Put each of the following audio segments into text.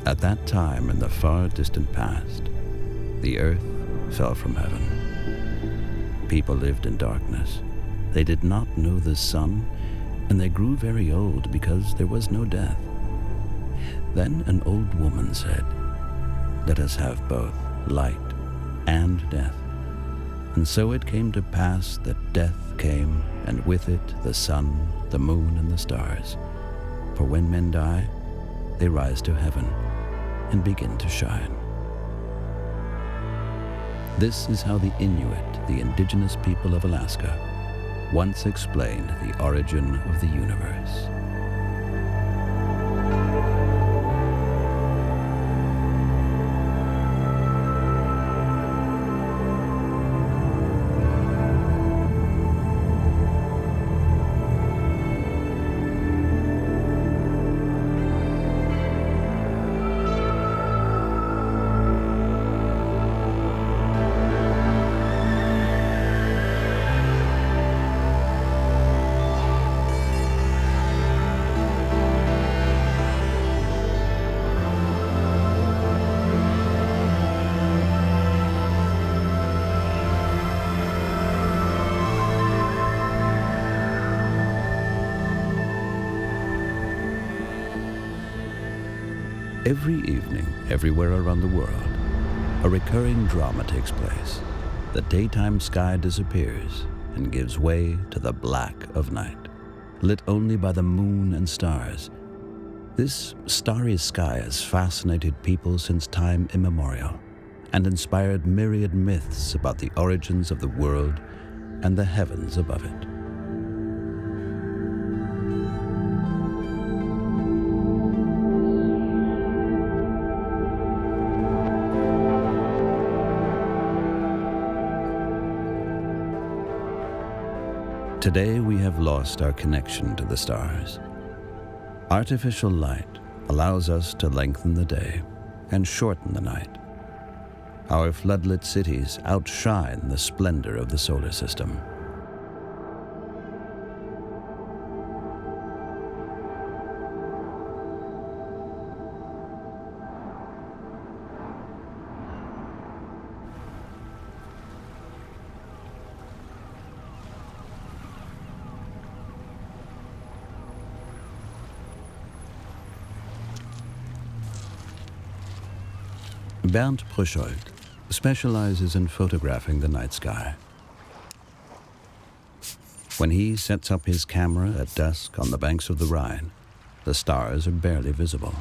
At that time in the far distant past, the earth fell from heaven. People lived in darkness. They did not know the sun, and they grew very old because there was no death. Then an old woman said, "Let us have both light and death." And so it came to pass that death came, and with it the sun, the moon, and the stars. For when men die, they rise to heaven and begin to shine. This is how the Inuit, the indigenous people of Alaska, once explained the origin of the universe. Every evening, everywhere around the world, a recurring drama takes place. The daytime sky disappears and gives way to the black of night, lit only by the moon and stars. This starry sky has fascinated people since time immemorial and inspired myriad myths about the origins of the world and the heavens above it. Today we have lost our connection to the stars. Artificial light allows us to lengthen the day and shorten the night. Our floodlit cities outshine the splendor of the solar system. Bernd Pruschold specializes in photographing the night sky. When he sets up his camera at dusk on the banks of the Rhine, the stars are barely visible.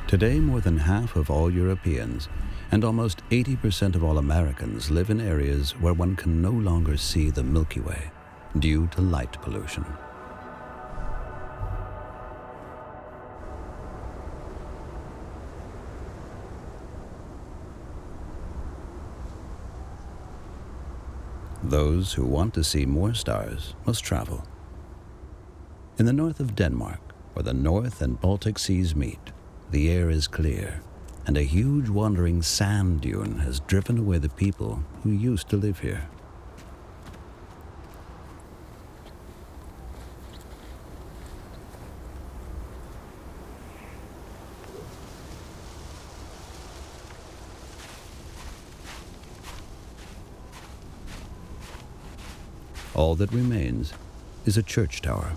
Today, more than half of all Europeans and almost 80% of all Americans live in areas where one can no longer see the Milky Way due to light pollution. Those who want to see more stars must travel. In the north of Denmark, where the North and Baltic Seas meet, the air is clear, and a huge wandering sand dune has driven away the people who used to live here. All that remains is a church tower,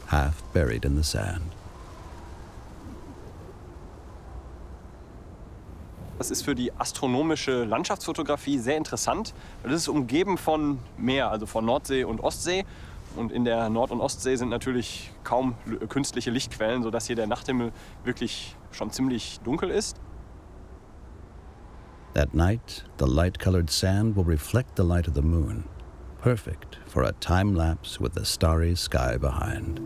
half buried in the sand. Das ist für die astronomische Landschaftsfotografie sehr interessant. Das ist umgeben von Meer, also von Nordsee und Ostsee. Und in der Nord- und Ostsee sind natürlich kaum künstliche Lichtquellen, sodass hier der Nachthimmel wirklich schon ziemlich dunkel ist. That night, the light-colored sand will reflect the light of the moon, perfect for a time lapse with the starry sky behind.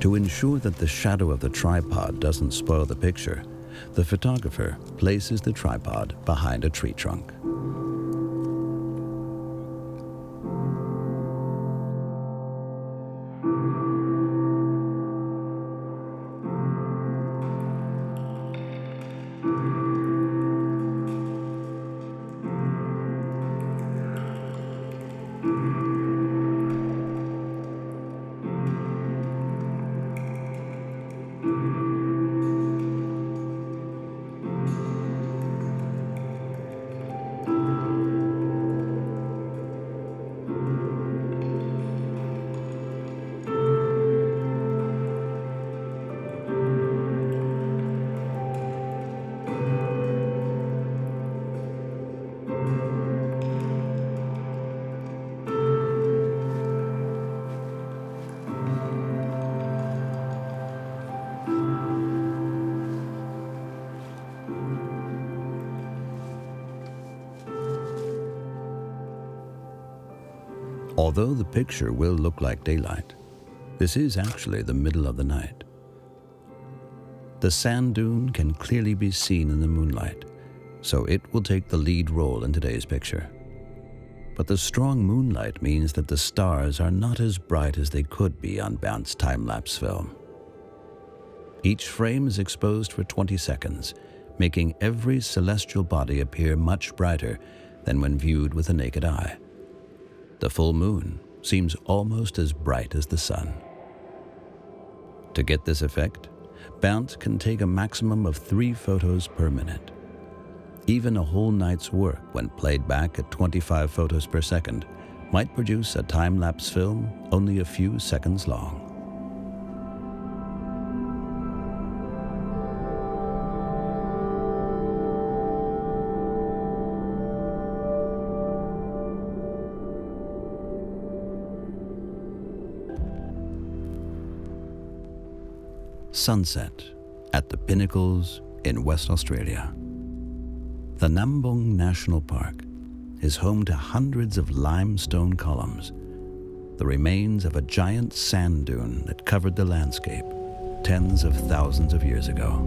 To ensure that the shadow of the tripod doesn't spoil the picture, the photographer places the tripod behind a tree trunk. Although the picture will look like daylight, this is actually the middle of the night. The sand dune can clearly be seen in the moonlight, so it will take the lead role in today's picture. But the strong moonlight means that the stars are not as bright as they could be on Bount's time-lapse film. Each frame is exposed for 20 seconds, making every celestial body appear much brighter than when viewed with the naked eye. The full moon seems almost as bright as the sun. To get this effect, Bount can take a maximum of 3 photos per minute. Even a whole night's work, when played back at 25 photos per second, might produce a time-lapse film only a few seconds long. Sunset at the Pinnacles in West Australia. The Nambong National Park is home to hundreds of limestone columns, the remains of a giant sand dune that covered the landscape tens of thousands of years ago.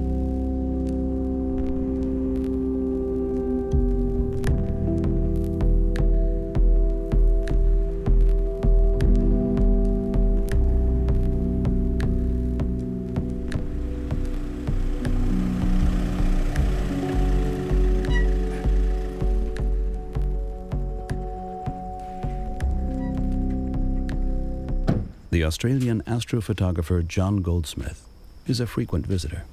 The Australian astrophotographer John Goldsmith is a frequent visitor.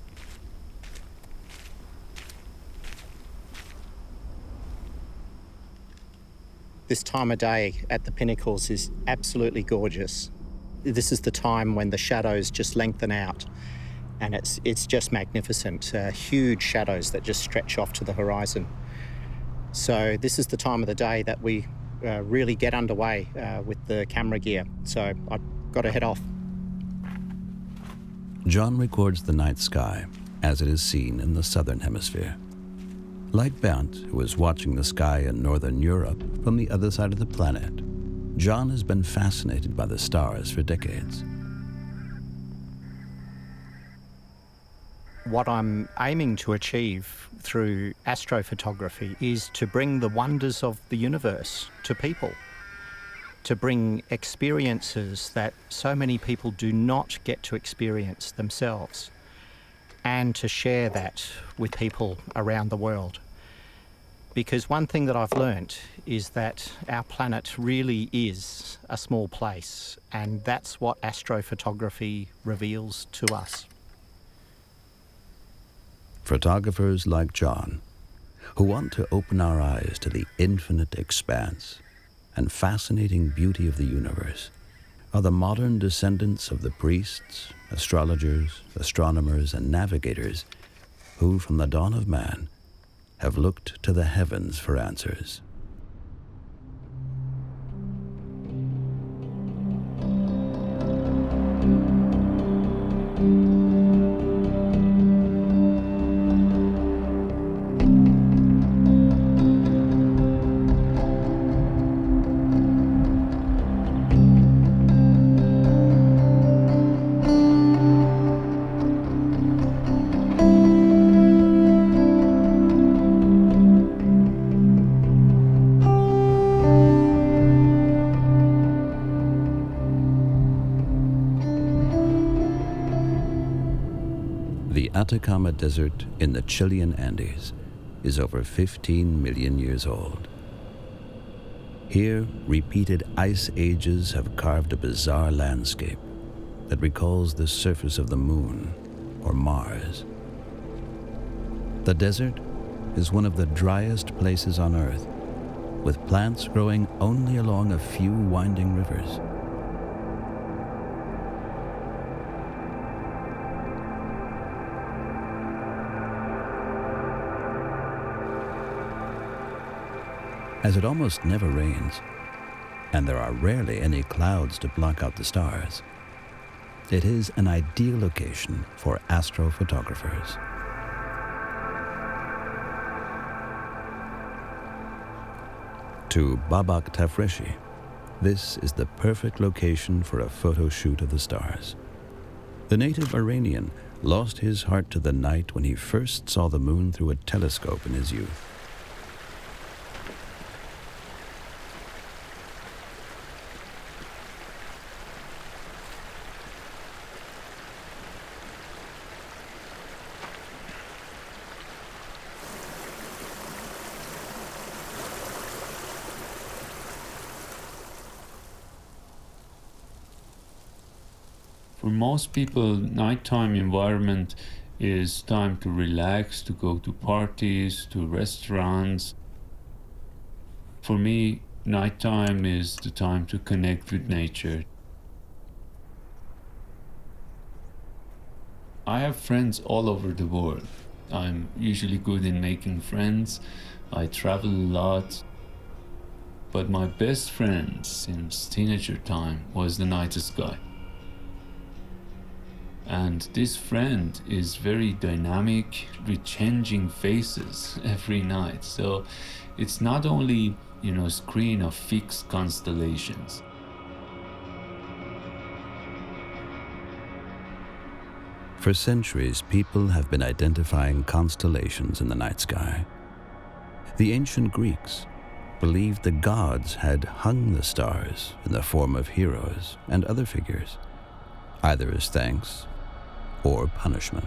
This time of day at the Pinnacles is absolutely gorgeous. This is the time when the shadows just lengthen out, and it's just magnificent. Huge shadows that just stretch off to the horizon. So this is the time of the day that we really get underway with the camera gear. So I've got to head off. John records the night sky as it is seen in the southern hemisphere. Like Bount, who is watching the sky in northern Europe from the other side of the planet, John has been fascinated by the stars for decades. What I'm aiming to achieve through astrophotography is to bring the wonders of the universe to people, to bring experiences that so many people do not get to experience themselves, and to share that with people around the world. Because one thing that I've learnt is that our planet really is a small place, and that's what astrophotography reveals to us. Photographers like John, who want to open our eyes to the infinite expanse and fascinating beauty of the universe, are the modern descendants of the priests, astrologers, astronomers, and navigators who, from the dawn of man, have looked to the heavens for answers. Atacama Desert in the Chilean Andes is over 15 million years old. Here, repeated ice ages have carved a bizarre landscape that recalls the surface of the Moon or Mars. The desert is one of the driest places on Earth, with plants growing only along a few winding rivers. As it almost never rains, and there are rarely any clouds to block out the stars, it is an ideal location for astrophotographers. To Babak Tafreshi, this is the perfect location for a photo shoot of the stars. The native Iranian lost his heart to the night when he first saw the moon through a telescope in his youth. For most people, nighttime environment is time to relax, to go to parties, to restaurants. For me, nighttime is the time to connect with nature. I have friends all over the world. I'm usually good in making friends. I travel a lot. But my best friend since teenager time was the night sky. And this friend is very dynamic, with changing faces every night. So it's not only, a screen of fixed constellations. For centuries, people have been identifying constellations in the night sky. The ancient Greeks believed the gods had hung the stars in the form of heroes and other figures, either as thanks or punishment.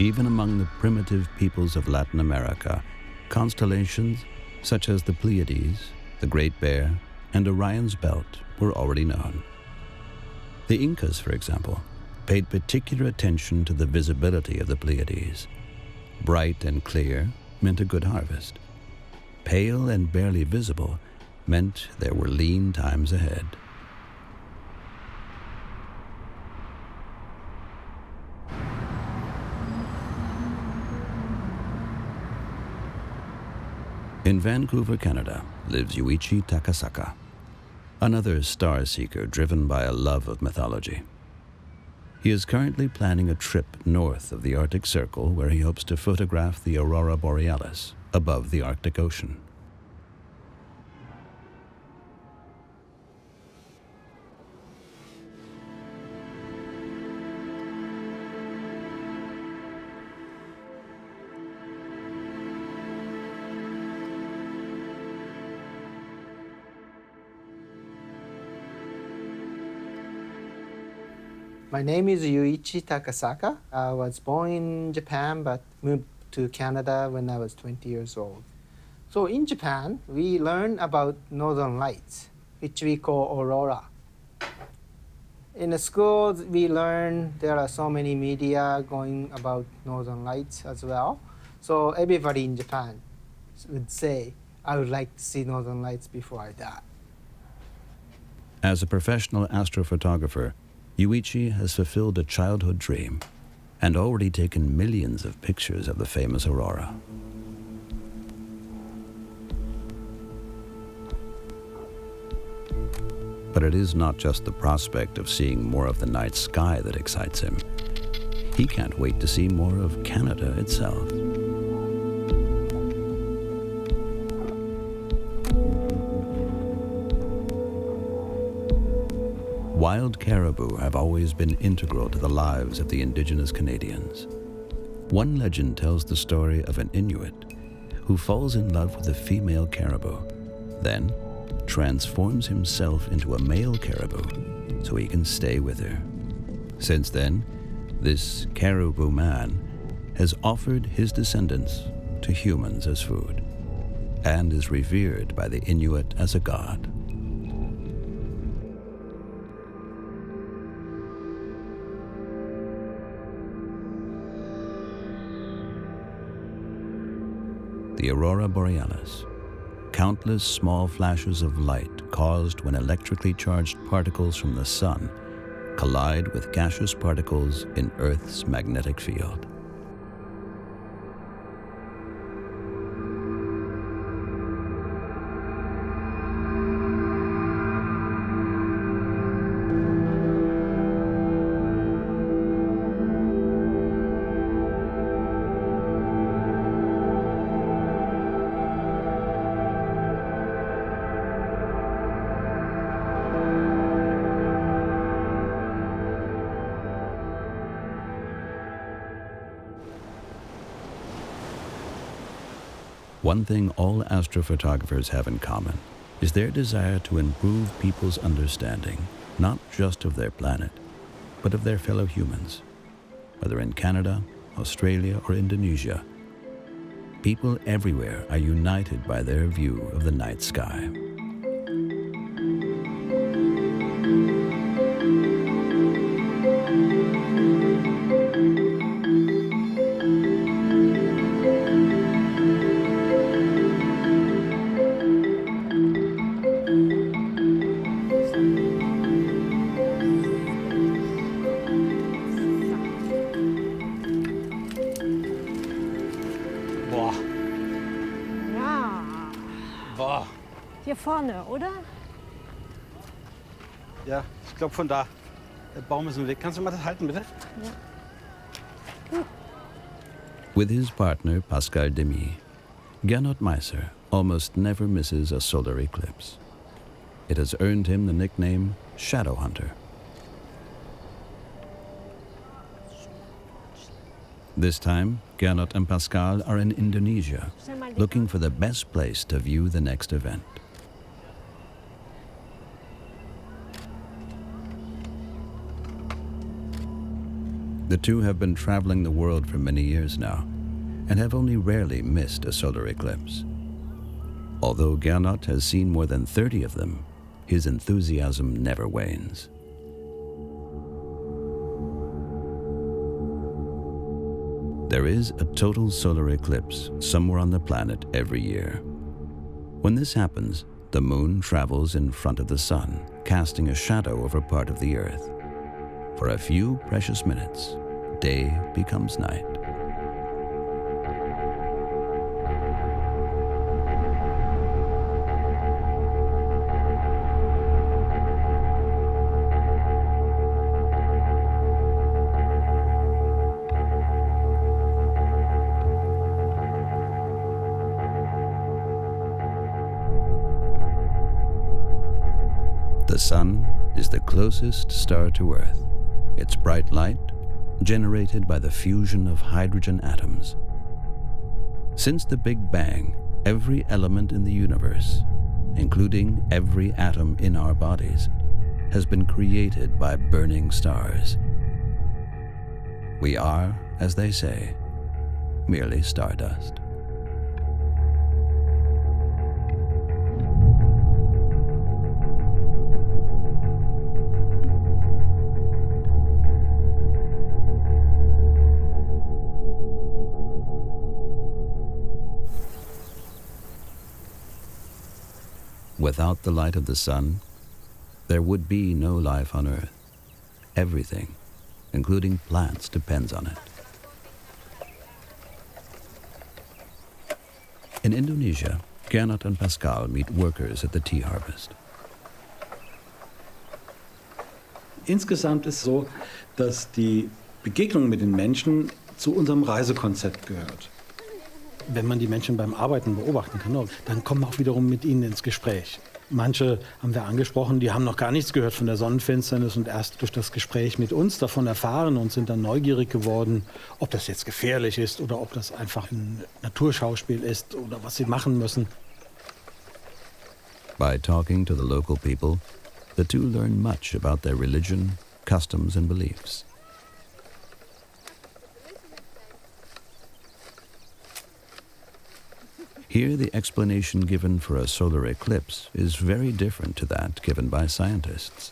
Even among the primitive peoples of Latin America, constellations such as the Pleiades, the Great Bear, and Orion's Belt were already known. The Incas, for example, paid particular attention to the visibility of the Pleiades. Bright and clear meant a good harvest. Pale and barely visible meant there were lean times ahead. In Vancouver, Canada, lives Yuichi Takasaka, another star seeker driven by a love of mythology. He is currently planning a trip north of the Arctic Circle where he hopes to photograph the Aurora Borealis above the Arctic Ocean. My name is Yuichi Takasaka. I was born in Japan but moved to Canada when I was 20 years old. So in Japan, we learn about northern lights, which we call aurora. In the schools, we learn there are so many media going about northern lights as well. So everybody in Japan would say, I would like to see northern lights before I die. As a professional astrophotographer, Yuichi has fulfilled a childhood dream and already taken millions of pictures of the famous aurora. But it is not just the prospect of seeing more of the night sky that excites him. He can't wait to see more of Canada itself. Wild caribou have always been integral to the lives of the indigenous Canadians. One legend tells the story of an Inuit who falls in love with a female caribou, then transforms himself into a male caribou so he can stay with her. Since then, this caribou man has offered his descendants to humans as food and is revered by the Inuit as a god. The Aurora Borealis, countless small flashes of light caused when electrically charged particles from the sun collide with gaseous particles in Earth's magnetic field. One thing all astrophotographers have in common is their desire to improve people's understanding, not just of their planet, but of their fellow humans. Whether in Canada, Australia, or Indonesia, people everywhere are united by their view of the night sky. Hier vorne, oder? Ja, ich glaube von da. Der Baum ist im Weg. Kannst du mal das halten, bitte? Ja. With his partner, Pascal Demy, Gernot Meiser almost never misses a solar eclipse. It has earned him the nickname Shadow Hunter. This time, Gernot and Pascal are in Indonesia, looking for the best place to view the next event. The two have been traveling the world for many years now and have only rarely missed a solar eclipse. Although Gernot has seen more than 30 of them, his enthusiasm never wanes. There is a total solar eclipse somewhere on the planet every year. When this happens, the moon travels in front of the sun, casting a shadow over part of the Earth. For a few precious minutes, day becomes night. The sun is the closest star to Earth. Its bright light generated by the fusion of hydrogen atoms. Since the Big Bang, every element in the universe, including every atom in our bodies, has been created by burning stars. We are, as they say, merely stardust. Without the light of the sun, there would be no life on Earth. Everything, including plants, depends on it. In Indonesia, Gernot and Pascal meet workers at the tea harvest. Insgesamt ist so, dass die Begegnung mit den Menschen zu unserem Reisekonzept gehört. Wenn man die Menschen beim Arbeiten beobachten kann, dann kommt man auch wiederum mit ihnen ins Gespräch. Manche haben wir angesprochen, die haben noch gar nichts gehört von der Sonnenfinsternis und erst durch das Gespräch mit uns davon erfahren und sind dann neugierig geworden, ob das jetzt gefährlich ist oder ob das einfach ein Naturschauspiel ist oder was sie machen müssen. By talking to the local people, the two learn much about their religion, customs and beliefs. Here, the explanation given for a solar eclipse is very different to that given by scientists.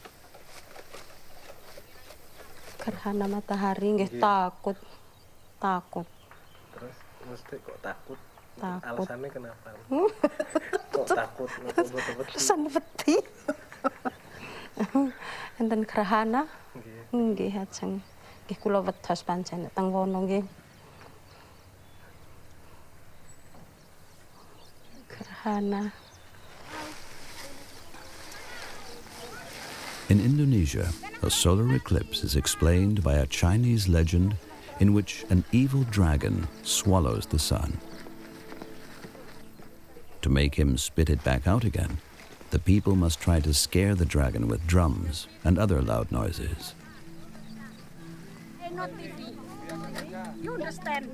Gerhana matahari nggih takut. Terus mesti kok takut? Takut. Alasannya kenapa? Kok takut? Alasan peti. Enten gerhana nggih ajeng nggih kula wedhos pancen teng kono nggih. Gerhana. In Indonesia, a solar eclipse is explained by a Chinese legend in which an evil dragon swallows the sun. To make him spit it back out again, the people must try to scare the dragon with drums and other loud noises. Not TV. You understand?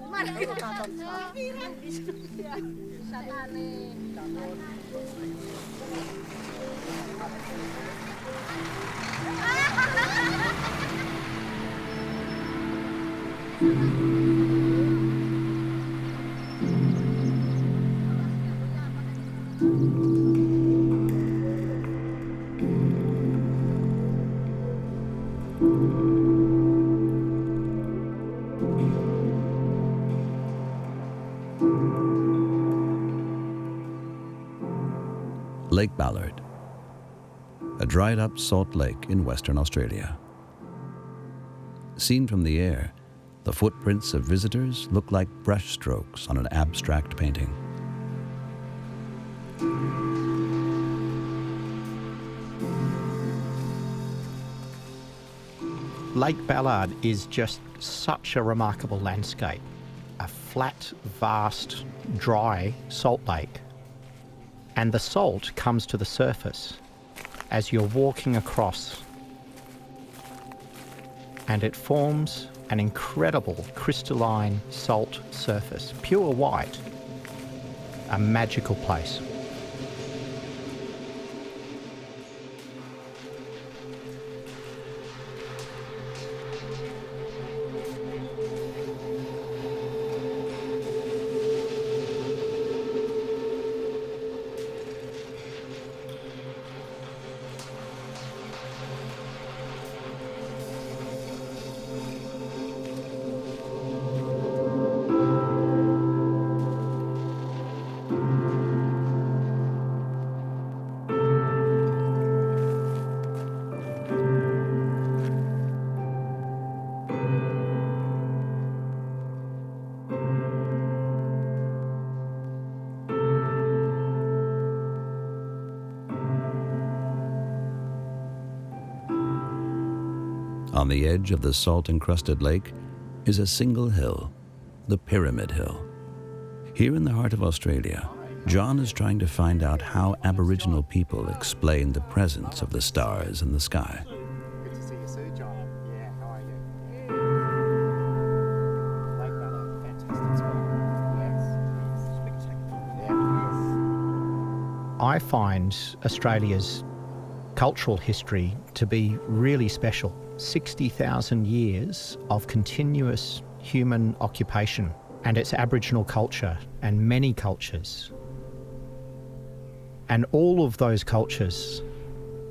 Lake Ballard, a dried-up salt lake in Western Australia. Seen from the air, the footprints of visitors look like brushstrokes on an abstract painting. Lake Ballard is just such a remarkable landscape. A flat, vast, dry salt lake. And the salt comes to the surface as you're walking across. And it forms an incredible crystalline salt surface, pure white. A magical place. On the edge of the salt-encrusted lake is a single hill, the Pyramid Hill. Here in the heart of Australia, John is trying to find out how Aboriginal people explain the presence of the stars in the sky. Good to see you, Sue. John. Yeah, how are you? Lake Ballard, fantastic spot. Yes, spectacular. I find Australia's cultural history to be really special. 60,000 years of continuous human occupation, and it's Aboriginal culture and many cultures. And all of those cultures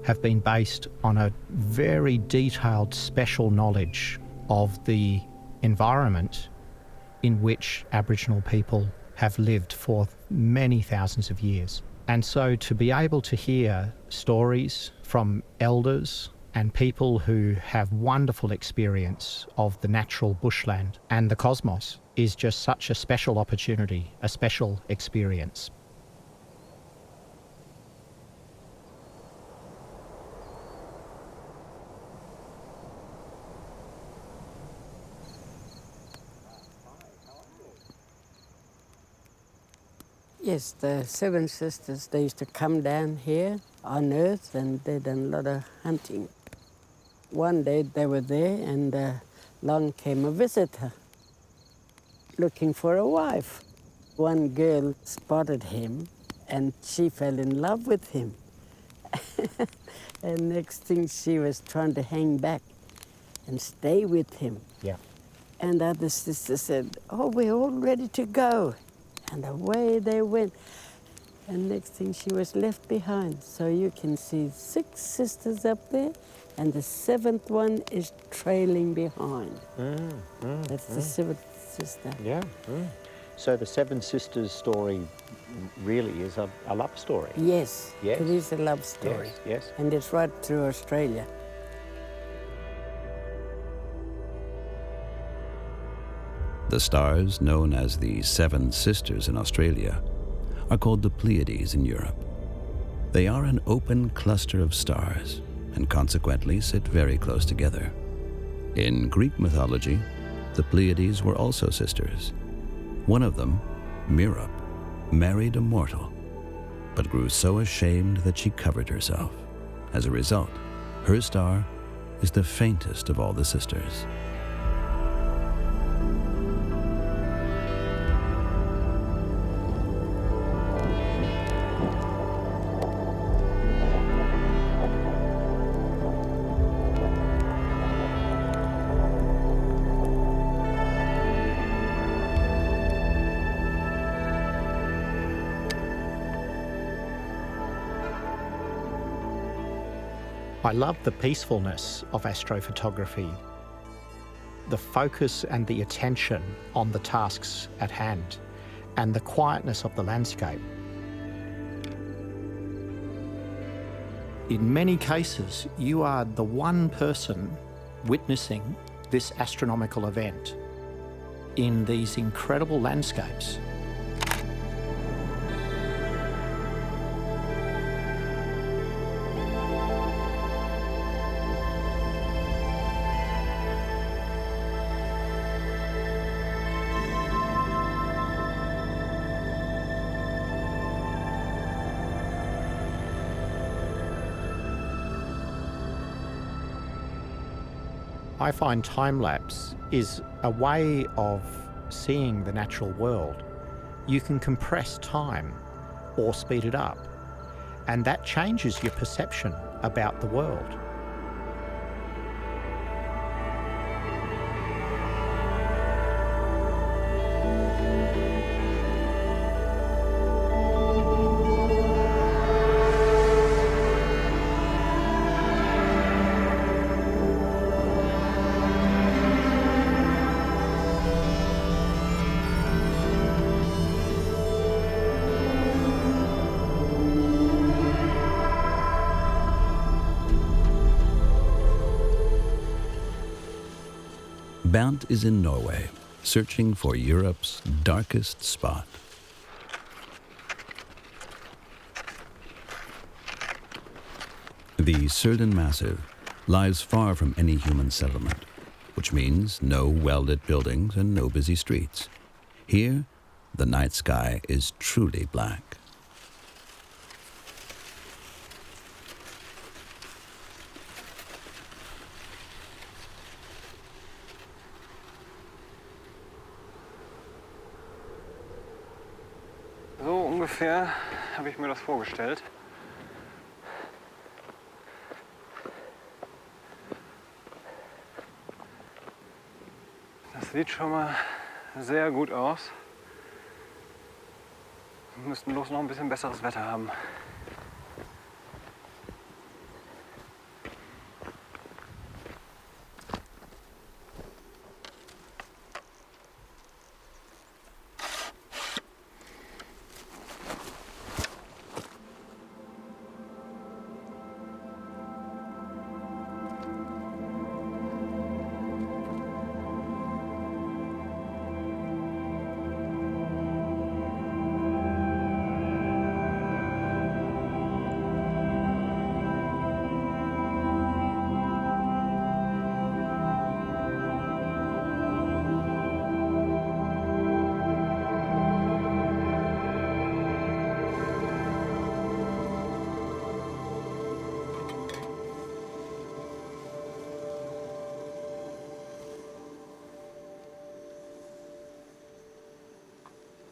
have been based on a very detailed, special knowledge of the environment in which Aboriginal people have lived for many thousands of years. And so to be able to hear stories from elders and people who have wonderful experience of the natural bushland and the cosmos is just such a special opportunity, a special experience. Yes, the Seven Sisters, they used to come down here on Earth, and they done a lot of hunting. One day they were there, and along came a visitor looking for a wife. One girl spotted him, and she fell in love with him. And next thing, she was trying to hang back and stay with him. Yeah. And the other sister said, "Oh, we're all ready to go." And away they went. And next thing, she was left behind. So you can see 6 sisters up there, and the 7th one is trailing behind. That's the 7th sister. Yeah. So the Seven Sisters story really is a love story. Yes, Yes. it is a love story. Yes, yes. And it's right through Australia. The stars, known as the Seven Sisters in Australia, are called the Pleiades in Europe. They are an open cluster of stars and consequently sit very close together. In Greek mythology, the Pleiades were also sisters. One of them, Merope, married a mortal, but grew so ashamed that she covered herself. As a result, her star is the faintest of all the sisters. I love the peacefulness of astrophotography, the focus and the attention on the tasks at hand, and the quietness of the landscape. In many cases, you are the one person witnessing this astronomical event in these incredible landscapes. I find time-lapse is a way of seeing the natural world. You can compress time or speed it up, and that changes your perception about the world. Bernt is in Norway, searching for Europe's darkest spot. The Serin Massive lies far from any human settlement, which means no well-lit buildings and no busy streets. Here, the night sky is truly black. So ungefähr habe ich mir das vorgestellt. Das sieht schon mal sehr gut aus. Wir müssten bloß noch ein bisschen besseres Wetter haben.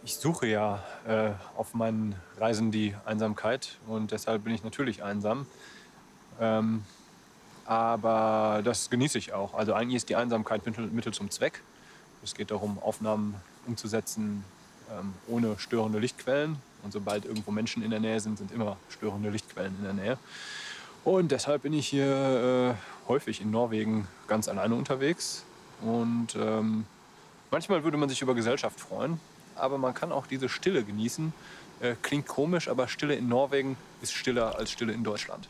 Ich suche ja auf meinen Reisen die Einsamkeit und deshalb bin ich natürlich einsam. Aber das genieße ich auch. Also eigentlich ist die Einsamkeit Mittel zum Zweck. Es geht darum, Aufnahmen umzusetzen ohne störende Lichtquellen. Und sobald irgendwo Menschen in der Nähe sind, sind immer störende Lichtquellen in der Nähe. Und deshalb bin ich hier häufig in Norwegen ganz alleine unterwegs. Und manchmal würde man sich über Gesellschaft freuen. Aber man kann auch diese Stille genießen. Klingt komisch, aber Stille in Norwegen ist stiller als Stille in Deutschland.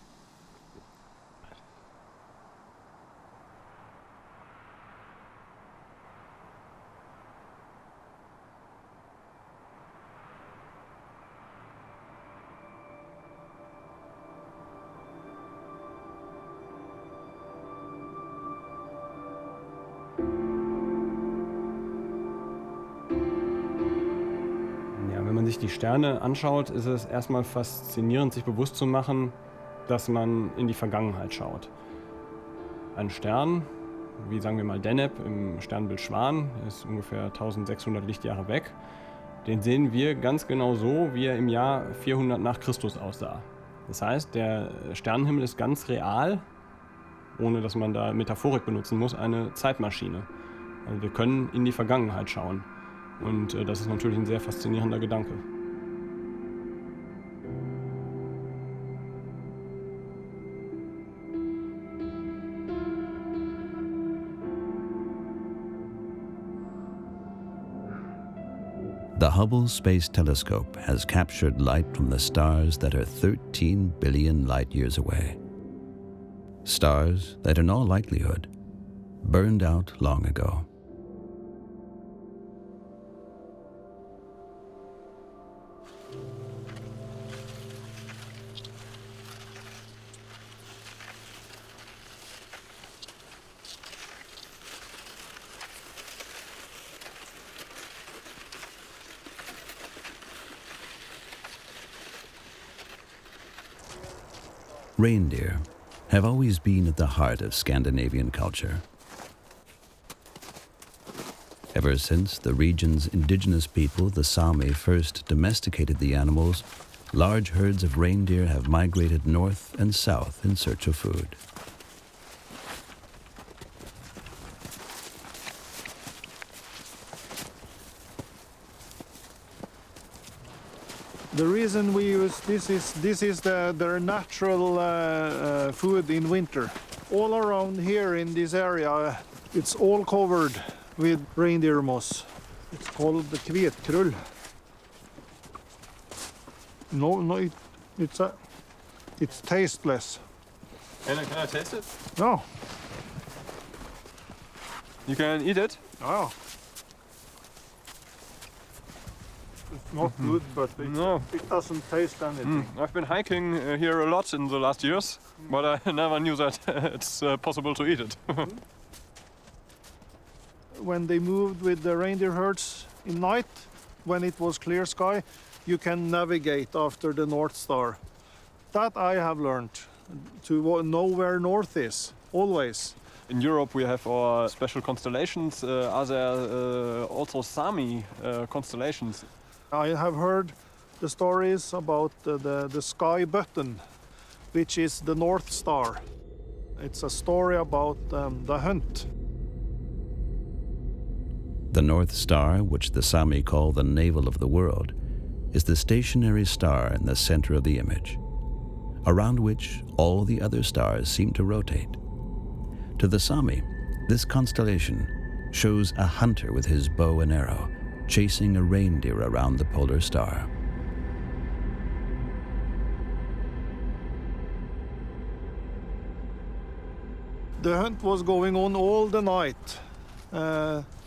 Wenn man sich die Sterne anschaut, ist es erstmal faszinierend, sich bewusst zu machen, dass man in die Vergangenheit schaut. Ein Stern, wie sagen wir mal Deneb im Sternbild Schwan, ist ungefähr 1600 Lichtjahre weg. Den sehen wir ganz genau so, wie er im Jahr 400 nach Christus aussah. Das heißt, der Sternenhimmel ist ganz real, ohne dass man da Metaphorik benutzen muss, eine Zeitmaschine. Also wir können in die Vergangenheit schauen. Und das ist natürlich ein sehr faszinierender Gedanke. The Hubble Space Telescope has captured light from the stars that are 13 billion light years away. Stars that in all likelihood burned out long ago. Reindeer have always been at the heart of Scandinavian culture. Ever since the region's indigenous people, the Sami, first domesticated the animals, large herds of reindeer have migrated north and south in search of food. The reason we use this is their natural food in winter. All around here in this area, it's all covered with reindeer moss. It's called the kvetkrull. No, it's tasteless. Can I taste it? No. You can eat it? Oh. It's not good, but it doesn't taste anything. I've been hiking here a lot in the last years, but I never knew that it's possible to eat it. When they moved with the reindeer herds in night, when it was clear sky, you can navigate after the North Star. That I have learned, to know where north is, always. In Europe we have our special constellations. Are there also Sami constellations? I have heard the stories about the sky button, which is the North Star. It's a story about the hunt. The North Star, which the Sami call the navel of the world, is the stationary star in the center of the image, around which all the other stars seem to rotate. To the Sami, this constellation shows a hunter with his bow and arrow, chasing a reindeer around the polar star. The hunt was going on all the night,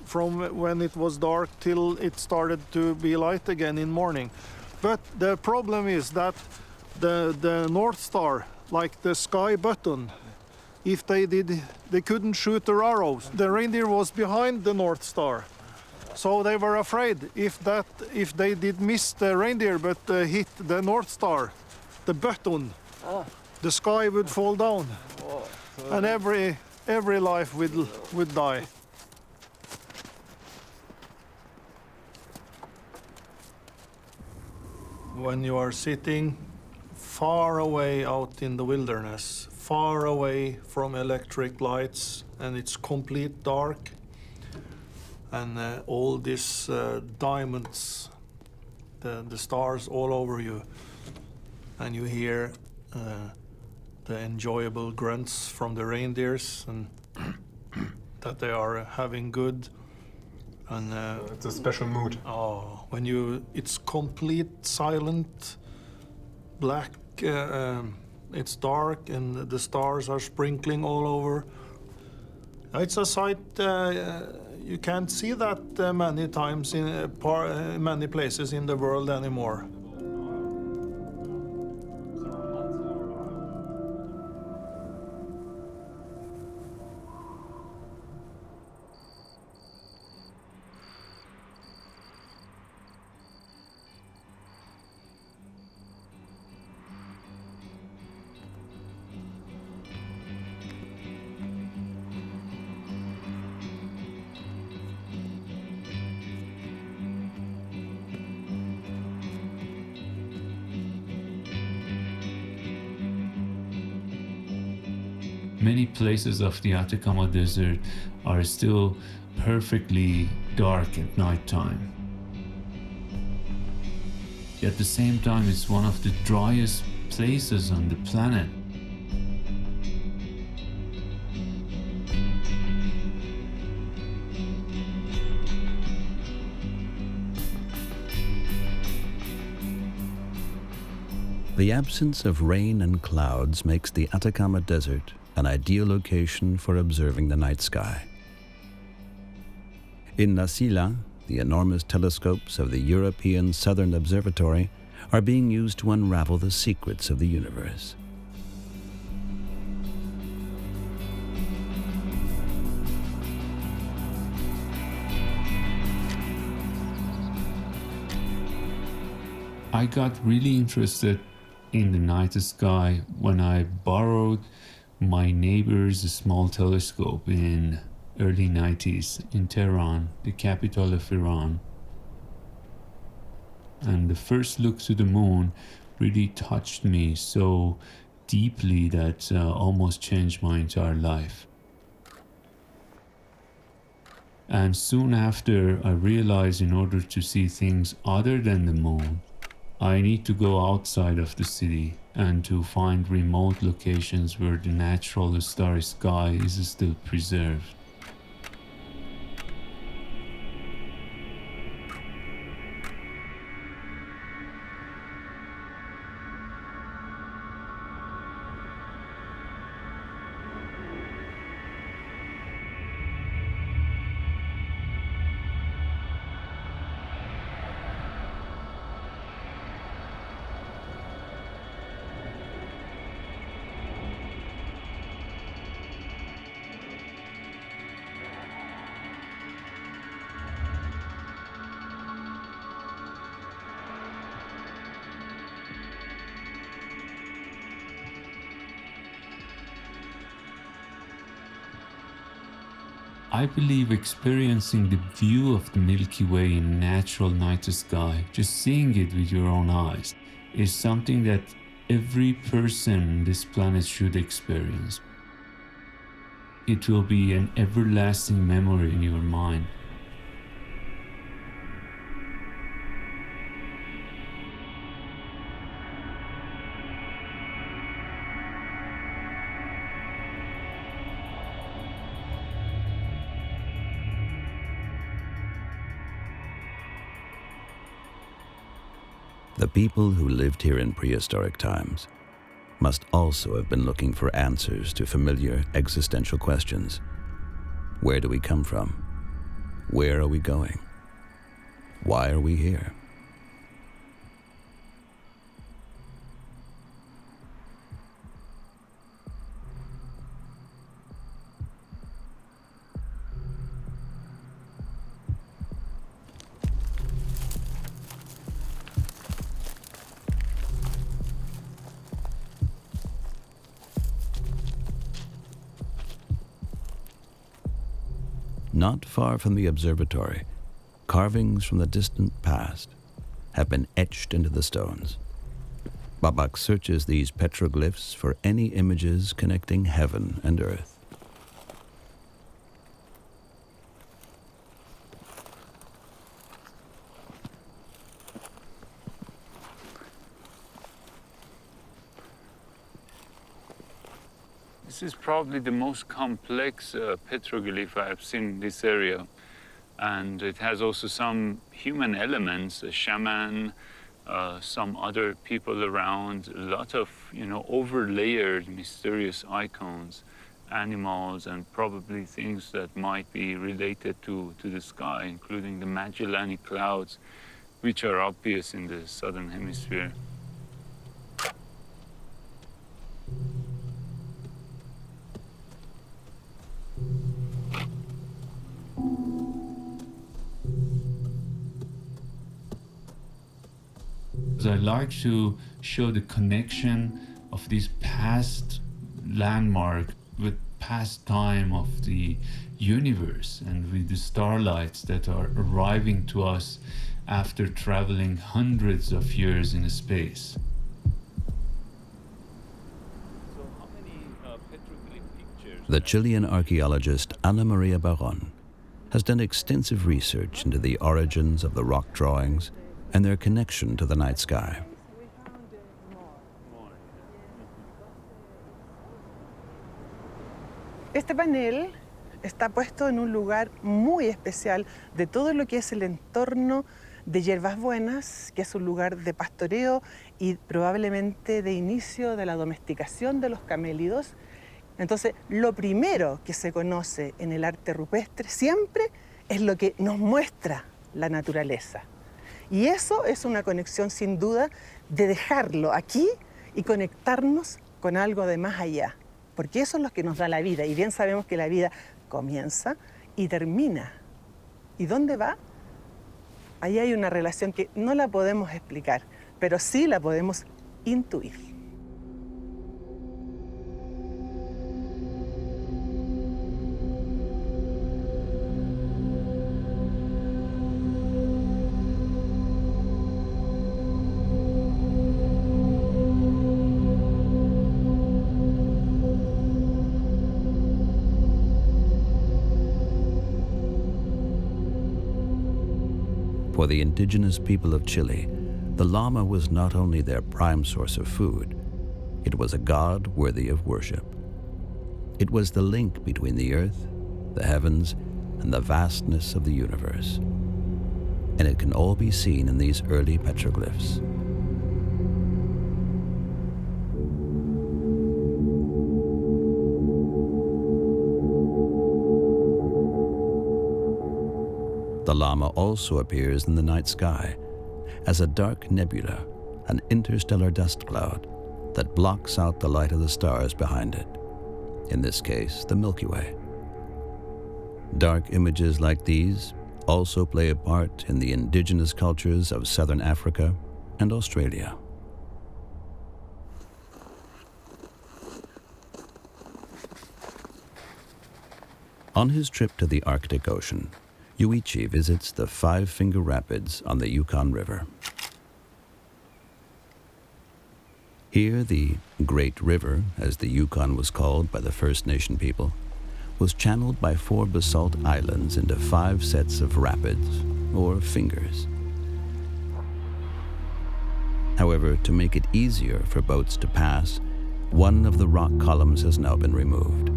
from when it was dark till it started to be light again in morning. But the problem is that the North Star, like the sky button, if they couldn't shoot their arrows. The reindeer was behind the North Star. So they were afraid if they did miss the reindeer but hit the North Star, the button, the sky would fall down, and every life would die. when you are sitting far away out in the wilderness, far away from electric lights, and it's complete dark, and all these diamonds, the stars all over you, and you hear the enjoyable grunts from the reindeers, and that they are having good. And it's a special mood. Oh, when it's complete silent, black, it's dark, and the stars are sprinkling all over. It's a sight you can't see that many times in many places in the world anymore. Many places of the Atacama Desert are still perfectly dark at nighttime. At the same time, it's one of the driest places on the planet. The absence of rain and clouds makes the Atacama Desert an ideal location for observing the night sky. In La Silla, the enormous telescopes of the European Southern Observatory are being used to unravel the secrets of the universe. I got really interested in the night sky when I borrowed my neighbor's small telescope in early 90s in Tehran, the capital of Iran. And the first look to the moon really touched me so deeply that almost changed my entire life. And soon after, I realized in order to see things other than the moon, I need to go outside of the city and to find remote locations where the natural starry sky is still preserved. I believe experiencing the view of the Milky Way in natural night sky, just seeing it with your own eyes, is something that every person on this planet should experience. It will be an everlasting memory in your mind. The people who lived here in prehistoric times must also have been looking for answers to familiar existential questions. Where do we come from? Where are we going? Why are we here? Not far from the observatory, carvings from the distant past have been etched into the stones. Babak searches these petroglyphs for any images connecting heaven and earth. This is probably the most complex petroglyph I've seen in this area. And it has also some human elements, a shaman, some other people around, a lot of, overlayered, mysterious icons, animals, and probably things that might be related to the sky, including the Magellanic Clouds, which are obvious in the southern hemisphere. I like to show the connection of these past landmarks with past time of the universe and with the starlights that are arriving to us after traveling hundreds of years in space. The Chilean archaeologist Ana Maria Barron has done extensive research into the origins of the rock drawings and their connection to the night sky. Este panel está puesto en un lugar muy especial de todo lo que es el entorno de Hierbas Buenas, que es un lugar de pastoreo y probablemente de inicio de la domesticación de los camélidos. Entonces, lo primero que se conoce en el arte rupestre siempre es lo que nos muestra la naturaleza. Y eso es una conexión sin duda de dejarlo aquí y conectarnos con algo de más allá. Porque eso es lo que nos da la vida. Y bien sabemos que la vida comienza y termina. ¿Y dónde va? Ahí hay una relación que no la podemos explicar, pero sí la podemos intuir. For the indigenous people of Chile, the llama was not only their prime source of food, it was a god worthy of worship. It was the link between the earth, the heavens, and the vastness of the universe. And it can all be seen in these early petroglyphs. The llama also appears in the night sky as a dark nebula, an interstellar dust cloud that blocks out the light of the stars behind it, in this case, the Milky Way. Dark images like these also play a part in the indigenous cultures of southern Africa and Australia. On his trip to the Arctic Ocean, Yuichi visits the Five Finger Rapids on the Yukon River. Here, the Great River, as the Yukon was called by the First Nation people, was channeled by 4 basalt islands into 5 sets of rapids, or fingers. However, to make it easier for boats to pass, one of the rock columns has now been removed.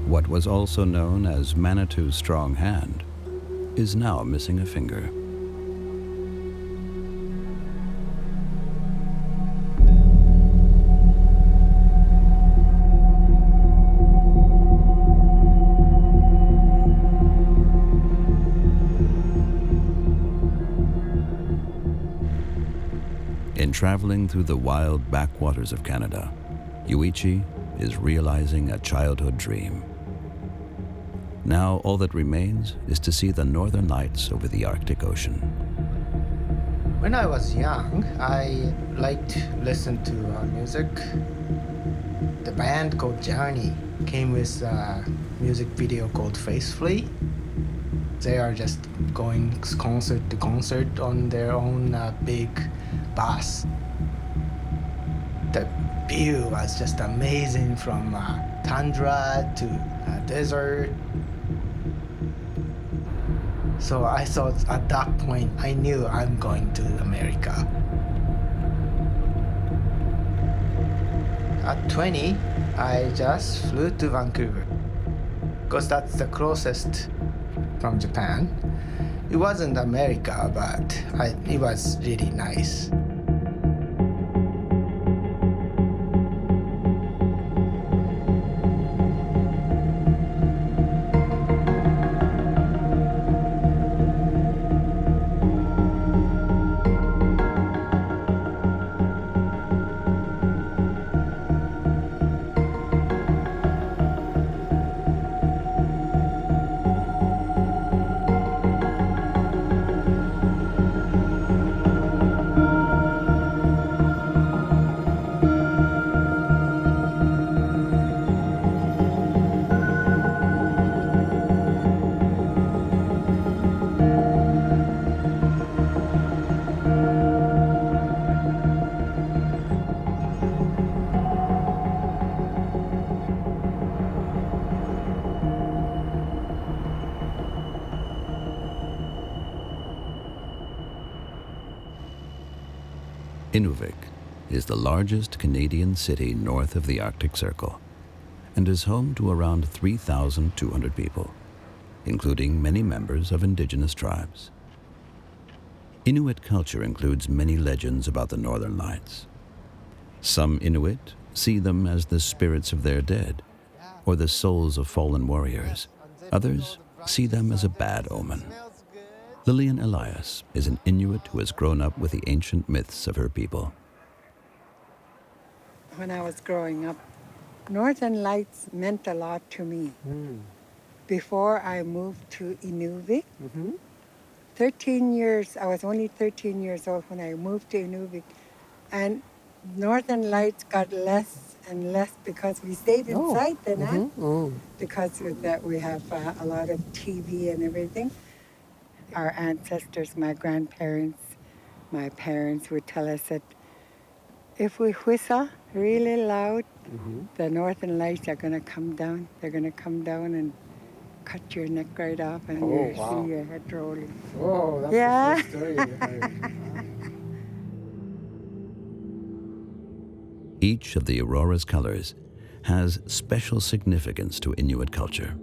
What was also known as Manitou's strong hand is now missing a finger. In traveling through the wild backwaters of Canada, Yuichi is realizing a childhood dream. Now all that remains is to see the northern lights over the Arctic Ocean. When I was young, I liked to listen to music. The band called Journey came with a music video called Faithfully. They are just going concert to concert on their own big bus. The view was just amazing from tundra to desert. So I thought at that point, I knew I'm going to America. At 20, I just flew to Vancouver because that's the closest from Japan. It wasn't America, but it was really nice. Inuvik is the largest Canadian city north of the Arctic Circle and is home to around 3,200 people, including many members of indigenous tribes. Inuit culture includes many legends about the Northern Lights. Some Inuit see them as the spirits of their dead or the souls of fallen warriors. Others see them as a bad omen. Lillian Elias is an Inuit who has grown up with the ancient myths of her people. When I was growing up, Northern Lights meant a lot to me. Before I moved to Inuvik, 13 years, I was only 13 years old when I moved to Inuvik, and Northern Lights got less and less because we stayed inside the night. Because of that we have a lot of TV and everything. Our ancestors, my grandparents, my parents would tell us that if we whistle really loud, the Northern Lights are going to come down. They're going to come down and cut your neck right off and you see your head rolling. Oh, that's yeah. the first story I heard. Each of the aurora's colors has special significance to Inuit culture.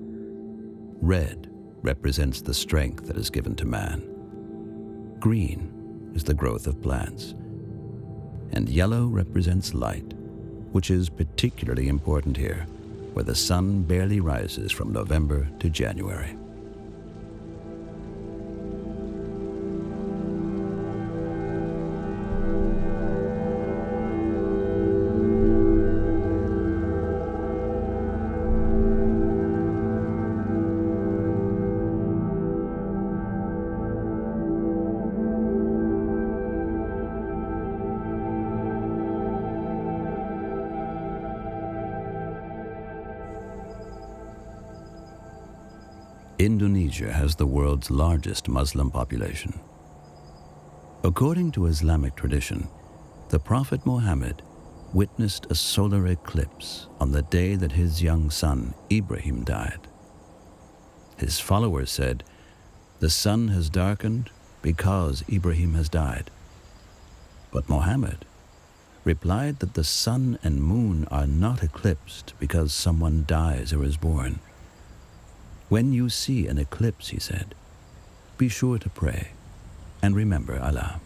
Red represents the strength that is given to man. Green is the growth of plants. And yellow represents light, which is particularly important here, where the sun barely rises from November to January. Indonesia has the world's largest Muslim population. According to Islamic tradition, the Prophet Muhammad witnessed a solar eclipse on the day that his young son Ibrahim died. His followers said, "The sun has darkened because Ibrahim has died." But Muhammad replied that the sun and moon are not eclipsed because someone dies or is born. When you see an eclipse, he said, be sure to pray and remember Allah.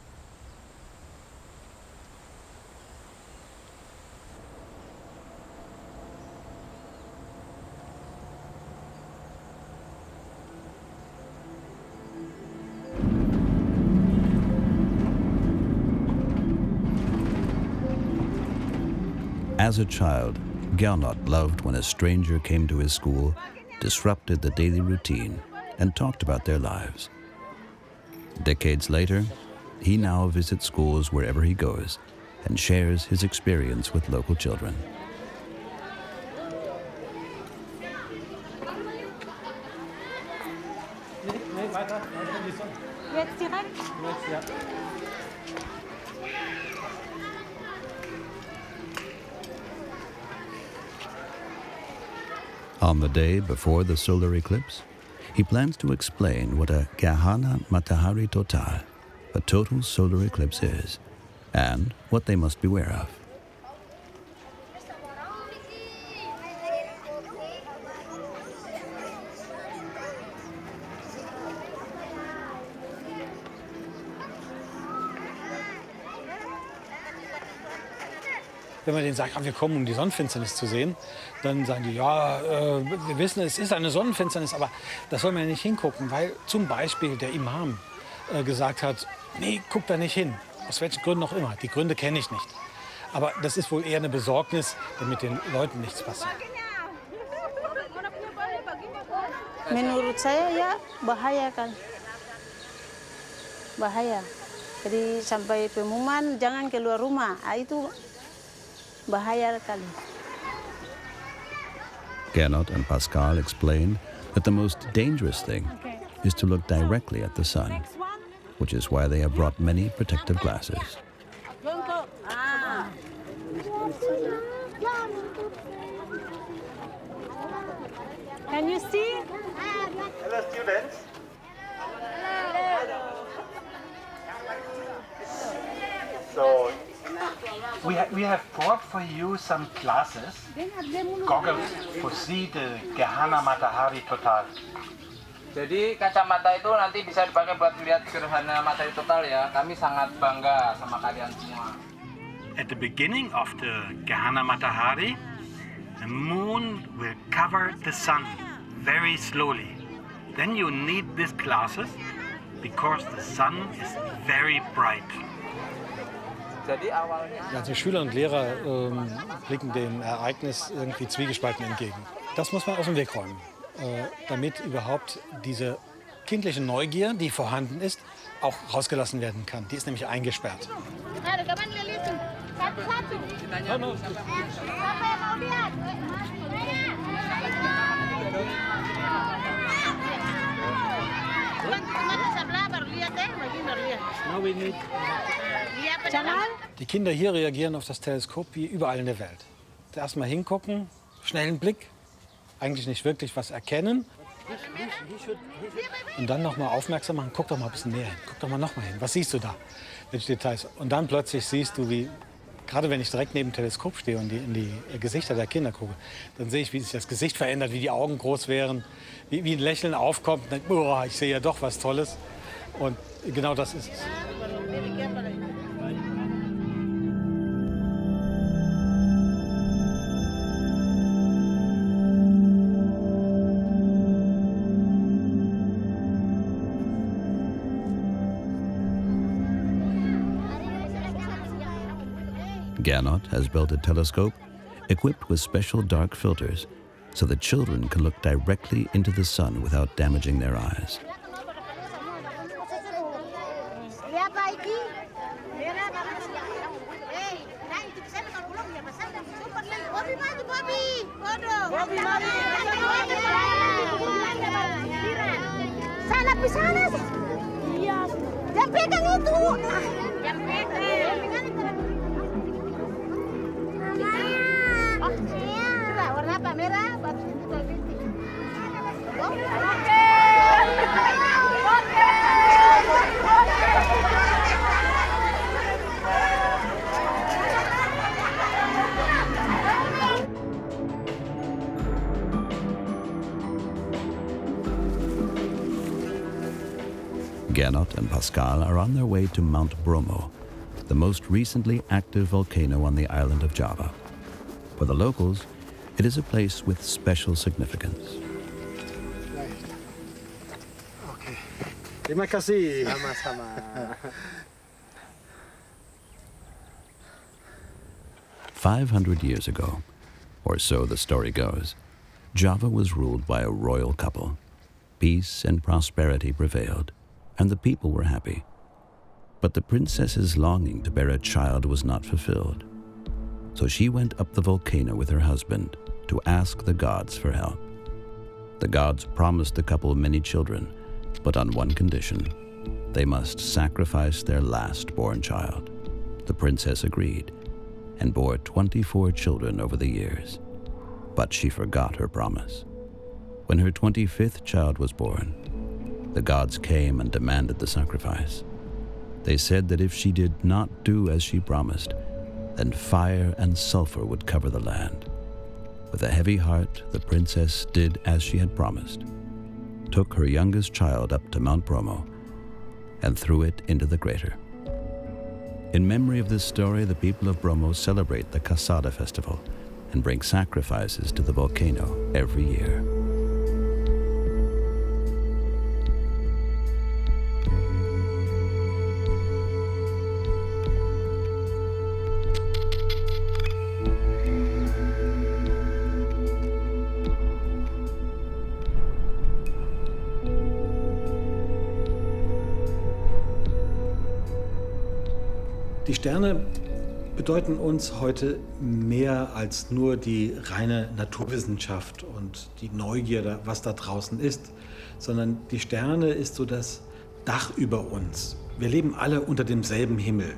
As a child, Gernot loved when a stranger came to his school, disrupted the daily routine, and talked about their lives. Decades later, he now visits schools wherever he goes and shares his experience with local children. Jetzt direkt? On the day before the solar eclipse, he plans to explain what a Gerhana Matahari Total, a total solar eclipse, is, and what they must beware of. Wenn man denen sagt, wir kommen, um die Sonnenfinsternis zu sehen, dann sagen die, ja, wir wissen, es ist eine Sonnenfinsternis, aber das soll man ja nicht hingucken, weil zum Beispiel der Imam gesagt hat, nee, guck da nicht hin, aus welchen Gründen auch immer. Die Gründe kenne ich nicht. Aber das ist wohl eher eine Besorgnis, damit den Leuten nichts passiert. Menurut saya ya bahaya kan. Bahaya. Jadi sampai pengumuman jangan keluar rumah. Itu bahaya kali. Gernot and Pascal explain that the most dangerous thing is to look directly at the sun, which is why they have brought many protective glasses. Can you see? Hello, students. So, we have brought for you some glasses, goggles to see the Gerhana Matahari Total. Jadi kacamata itu nanti bisa dipakai buat melihat gerhana matahari total ya. Kami sangat bangga sama kalian semua. At the beginning of the Gerhana Matahari, the moon will cover the sun very slowly. Then you need these glasses because the sun is very bright. Also Schüler und Lehrer blicken dem Ereignis irgendwie zwiegespalten entgegen. Das muss man aus dem Weg räumen, damit überhaupt diese kindliche Neugier, die vorhanden ist, auch rausgelassen werden kann. Die ist nämlich eingesperrt. Die Kinder hier reagieren auf das Teleskop wie überall in der Welt. Erst mal hingucken, schnellen Blick, eigentlich nicht wirklich was erkennen. Und dann noch mal aufmerksam machen, guck doch mal ein bisschen näher hin, guck doch mal noch mal hin. Was siehst du da? Welche Details? Und dann plötzlich siehst du, wie, gerade wenn ich direkt neben dem Teleskop stehe und in die Gesichter der Kinder gucke, dann sehe ich, wie sich das Gesicht verändert, wie die Augen groß werden, wie ein Lächeln aufkommt. Und dann, oh, ich sehe ja doch was Tolles. Und genau das ist es. Gernot has built a telescope equipped with special dark filters so that children can look directly into the sun without damaging their eyes. Gernot and Pascal are on their way to Mount Bromo, the most recently active volcano on the island of Java. For the locals, it is a place with special significance. Okay. Terima kasih. Sama-sama. 500 years ago, or so the story goes, Java was ruled by a royal couple. Peace and prosperity prevailed, and the people were happy. But the princess's longing to bear a child was not fulfilled. So she went up the volcano with her husband to ask the gods for help. The gods promised the couple many children, but on one condition. They must sacrifice their last born child. The princess agreed and bore 24 children over the years. But she forgot her promise. When her 25th child was born, the gods came and demanded the sacrifice. They said that if she did not do as she promised, then fire and sulfur would cover the land. With a heavy heart, the princess did as she had promised, took her youngest child up to Mount Bromo, and threw it into the crater. In memory of this story, the people of Bromo celebrate the Casada festival and bring sacrifices to the volcano every year. Die Sterne bedeuten uns heute mehr als nur die reine Naturwissenschaft und die Neugier, was da draußen ist, sondern die Sterne ist so das Dach über uns. Wir leben alle unter demselben Himmel.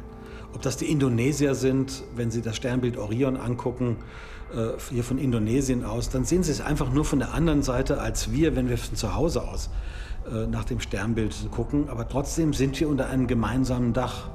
Ob das die Indonesier sind, wenn sie das Sternbild Orion angucken, hier von Indonesien aus, dann sehen sie es einfach nur von der anderen Seite als wir, wenn wir von zu Hause aus nach dem Sternbild gucken. Aber trotzdem sind wir unter einem gemeinsamen Dach.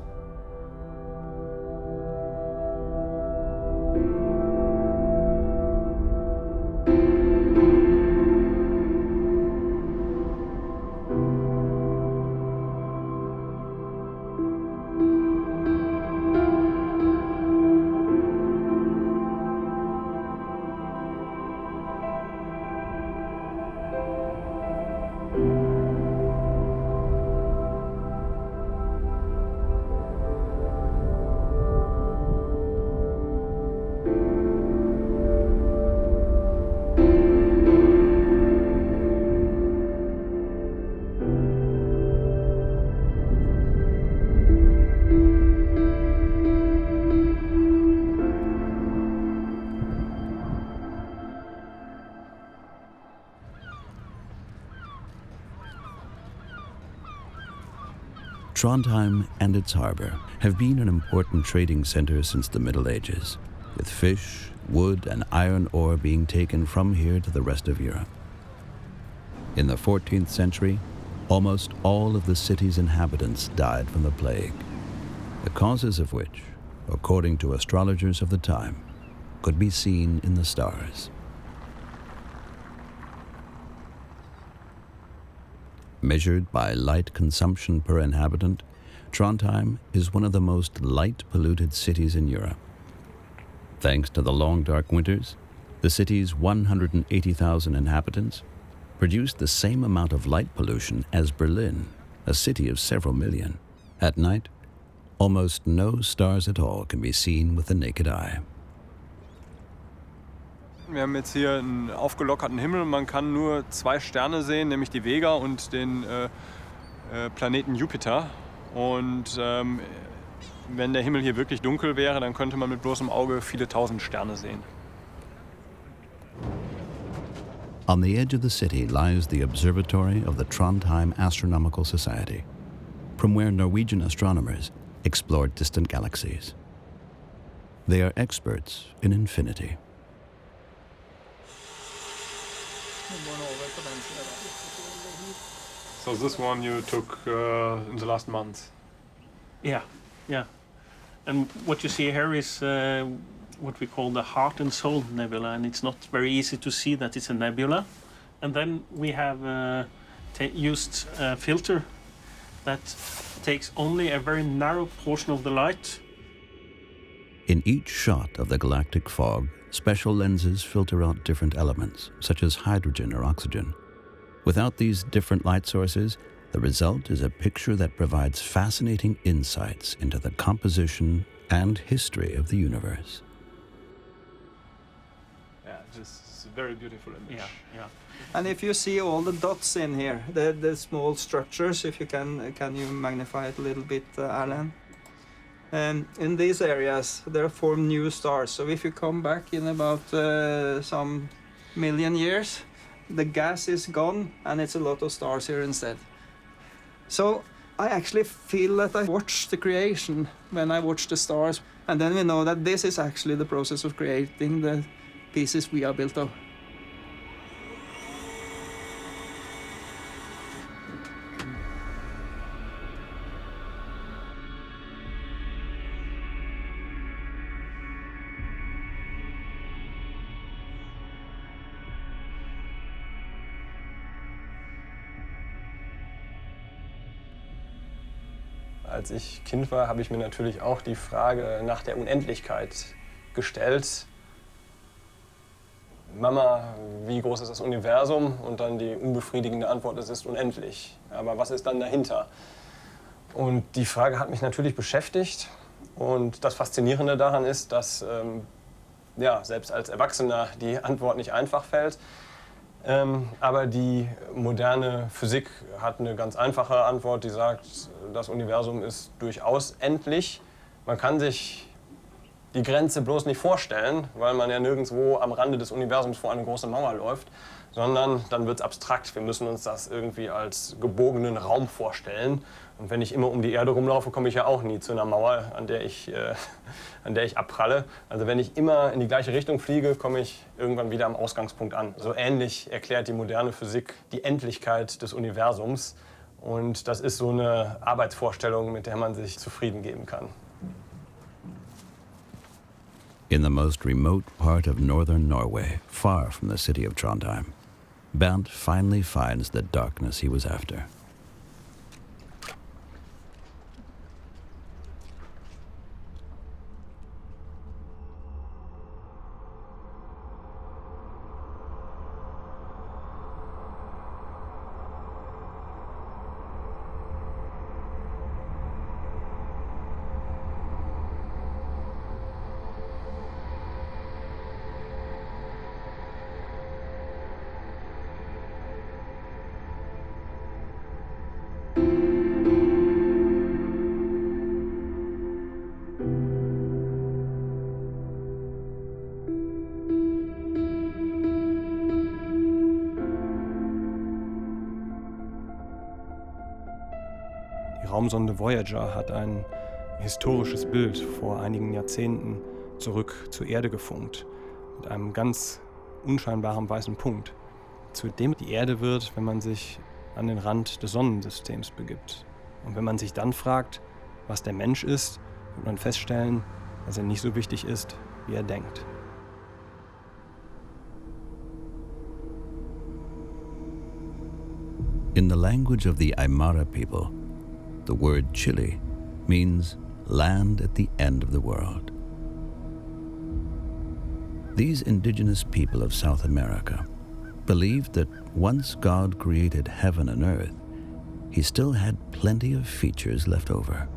Trondheim and its harbor have been an important trading center since the Middle Ages, with fish, wood, and iron ore being taken from here to the rest of Europe. In the 14th century, almost all of the city's inhabitants died from the plague, the causes of which, according to astrologers of the time, could be seen in the stars. Measured by light consumption per inhabitant, Trondheim is one of the most light-polluted cities in Europe. Thanks to the long, dark winters, the city's 180,000 inhabitants produce the same amount of light pollution as Berlin, a city of several million. At night, almost no stars at all can be seen with the naked eye. Wir haben jetzt hier einen aufgelockerten Himmel. Man kann nur 2 Sterne sehen, nämlich die Vega und den Planeten Jupiter. Und wenn der Himmel hier wirklich dunkel wäre, dann könnte man mit bloßem Auge viele tausend Sterne sehen. On the edge of the city lies the observatory of the Trondheim Astronomical Society, from where Norwegian astronomers explore distant galaxies. They are experts in infinity. So this one you took in the last month? Yeah. And what you see here is what we call the Heart and Soul Nebula, and it's not very easy to see that it's a nebula. And then we have used a filter that takes only a very narrow portion of the light. In each shot of the galactic fog, special lenses filter out different elements, such as hydrogen or oxygen. Without these different light sources, the result is a picture that provides fascinating insights into the composition and history of the universe. Yeah, just a very beautiful image. Yeah. And if you see all the dots in here, the small structures, if you can you magnify it a little bit, Alan? In these areas, there form new stars. So if you come back in about some million years, the gas is gone and it's a lot of stars here instead. So I actually feel that I watch the creation when I watch the stars. And then we know that this is actually the process of creating the pieces we are built of. Als ich Kind war, habe ich mir natürlich auch die Frage nach der Unendlichkeit gestellt. Mama, wie groß ist das Universum? Und dann die unbefriedigende Antwort, es ist unendlich. Aber was ist dann dahinter? Und die Frage hat mich natürlich beschäftigt. Und das Faszinierende daran ist, dass ja, selbst als Erwachsener die Antwort nicht einfach fällt. Aber die moderne Physik hat eine ganz einfache Antwort, die sagt, das Universum ist durchaus endlich. Man kann sich die Grenze bloß nicht vorstellen, weil man ja nirgendwo am Rande des Universums vor eine große Mauer läuft, sondern dann wird es abstrakt. Wir müssen uns das irgendwie als gebogenen Raum vorstellen. Und wenn ich immer um die Erde rumlaufe, komme ich ja auch nie zu einer Mauer, an der ich abpralle. Also wenn ich immer in die gleiche Richtung fliege, komme ich irgendwann wieder am Ausgangspunkt an. So ähnlich erklärt die moderne Physik die Endlichkeit des Universums. Und das ist so eine Arbeitsvorstellung, mit der man sich zufrieden geben kann. In the most remote part of northern Norway, far from the city of Trondheim, Bernt finally finds the darkness he was after. Die Raumsonde Voyager hat ein historisches Bild vor einigen Jahrzehnten zurück zur Erde gefunkt, mit einem ganz unscheinbaren weißen Punkt, zu dem die Erde wird, wenn man sich an den Rand des Sonnensystems begibt. Und wenn man sich dann fragt, was der Mensch ist, wird man feststellen, dass er nicht so wichtig ist, wie er denkt. In the language of the Aymara people, the word Chile means land at the end of the world. These indigenous people of South America believed that once God created heaven and earth, he still had plenty of features left over.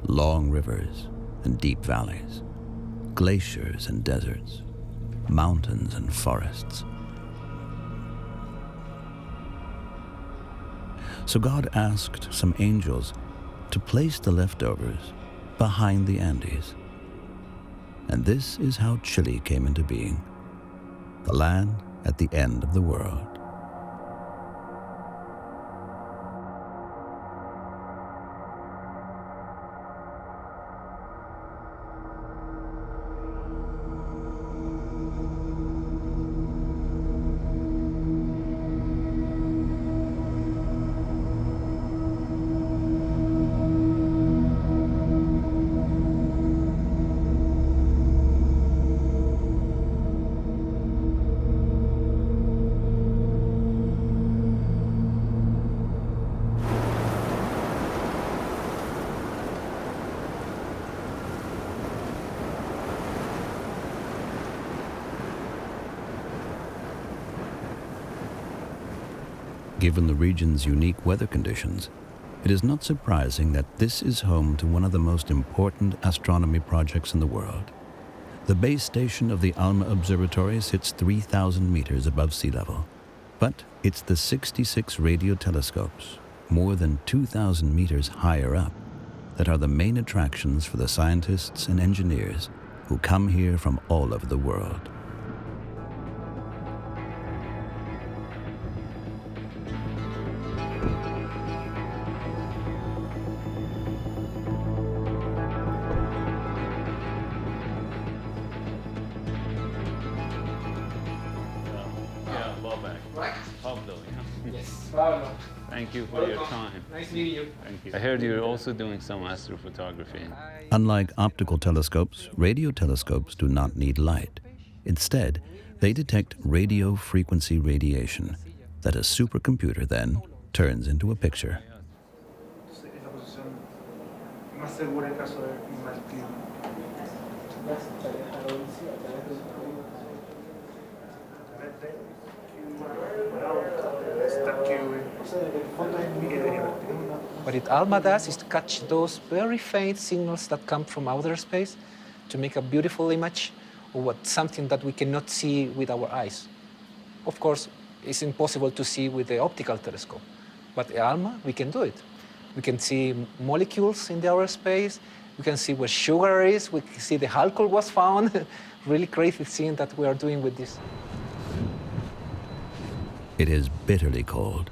Long rivers and deep valleys, glaciers and deserts, mountains and forests. So God asked some angels to place the leftovers behind the Andes. And this is how Chile came into being, the land at the end of the world. Given the region's unique weather conditions, it is not surprising that this is home to one of the most important astronomy projects in the world. The base station of the Alma Observatory sits 3,000 meters above sea level, but it's the 66 radio telescopes, more than 2,000 meters higher up, that are the main attractions for the scientists and engineers who come here from all over the world. Bobak. Right. Pablo, yeah. Yes. Pablo. Thank you for your time. Nice meeting you. Thank you. I heard you're also doing some astrophotography. Unlike optical telescopes, radio telescopes do not need light. Instead, they detect radio frequency radiation that a supercomputer then turns into a picture. What ALMA does is to catch those very faint signals that come from outer space to make a beautiful image of something that we cannot see with our eyes. Of course, it's impossible to see with the optical telescope, but ALMA, we can do it. We can see molecules in the outer space, we can see where sugar is, we can see the alcohol was found. Really crazy thing that we are doing with this. It is bitterly cold.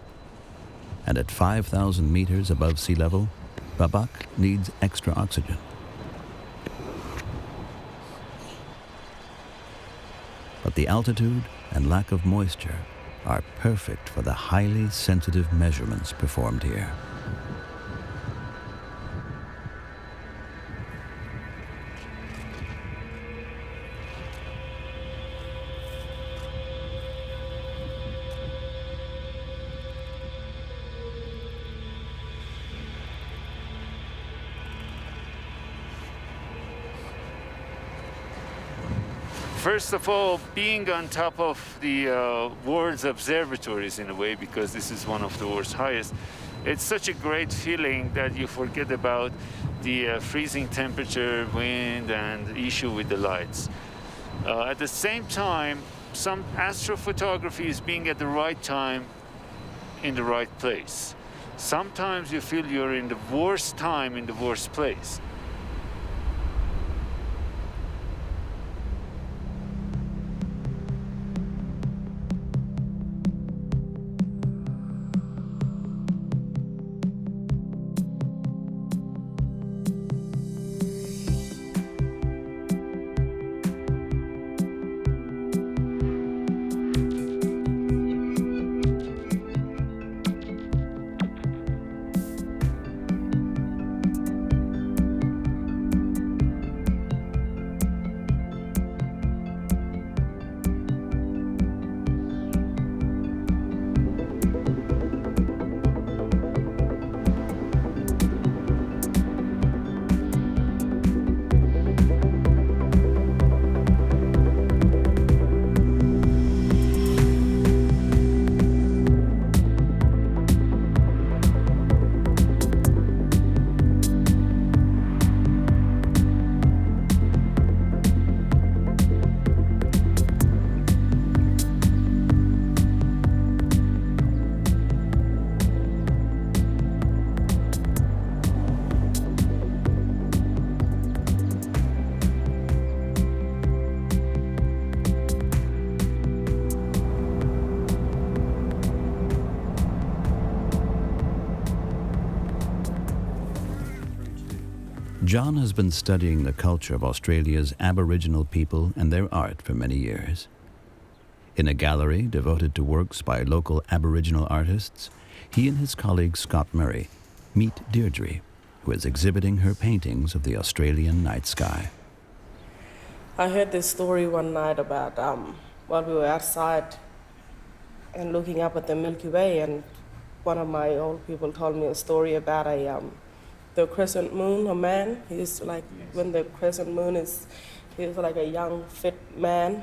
And at 5,000 meters above sea level, Babak needs extra oxygen. But the altitude and lack of moisture are perfect for the highly sensitive measurements performed here. First of all, being on top of the world's observatories in a way, because this is one of the world's highest, it's such a great feeling that you forget about the freezing temperature, wind, and the issue with the lights. At the same time, some astrophotography is being at the right time in the right place. Sometimes you feel you're in the worst time in the worst place. John has been studying the culture of Australia's Aboriginal people and their art for many years. In a gallery devoted to works by local Aboriginal artists, he and his colleague Scott Murray meet Deirdre, who is exhibiting her paintings of the Australian night sky. I heard this story one night about while we were outside and looking up at the Milky Way, and one of my old people told me a story about the crescent moon, a man. He's like, when the crescent moon is, he's like a young, fit man,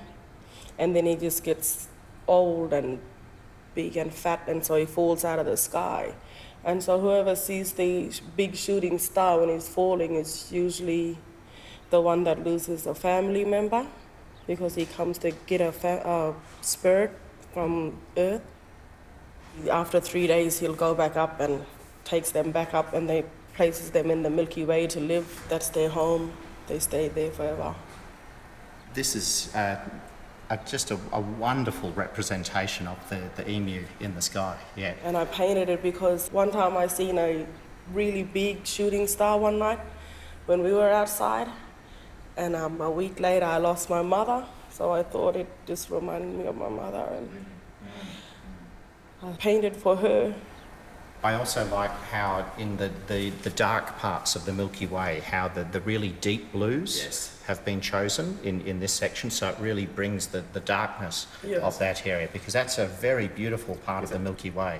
and then he just gets old and big and fat, and so he falls out of the sky. And so whoever sees the big shooting star when he's falling is usually the one that loses a family member, because he comes to get a spirit from Earth. After 3 days, he'll go back up and takes them back up, and they places them in the Milky Way to live. That's their home. They stay there forever. This is just a wonderful representation of the emu in the sky, yeah. And I painted it because one time I seen a really big shooting star one night when we were outside, and a week later I lost my mother, so I thought it just reminded me of my mother, and I painted for her. I also like how in the dark parts of the Milky Way, how the really deep blues have been chosen in this section, so it really brings the darkness of that area, because that's a very beautiful part of the Milky Way.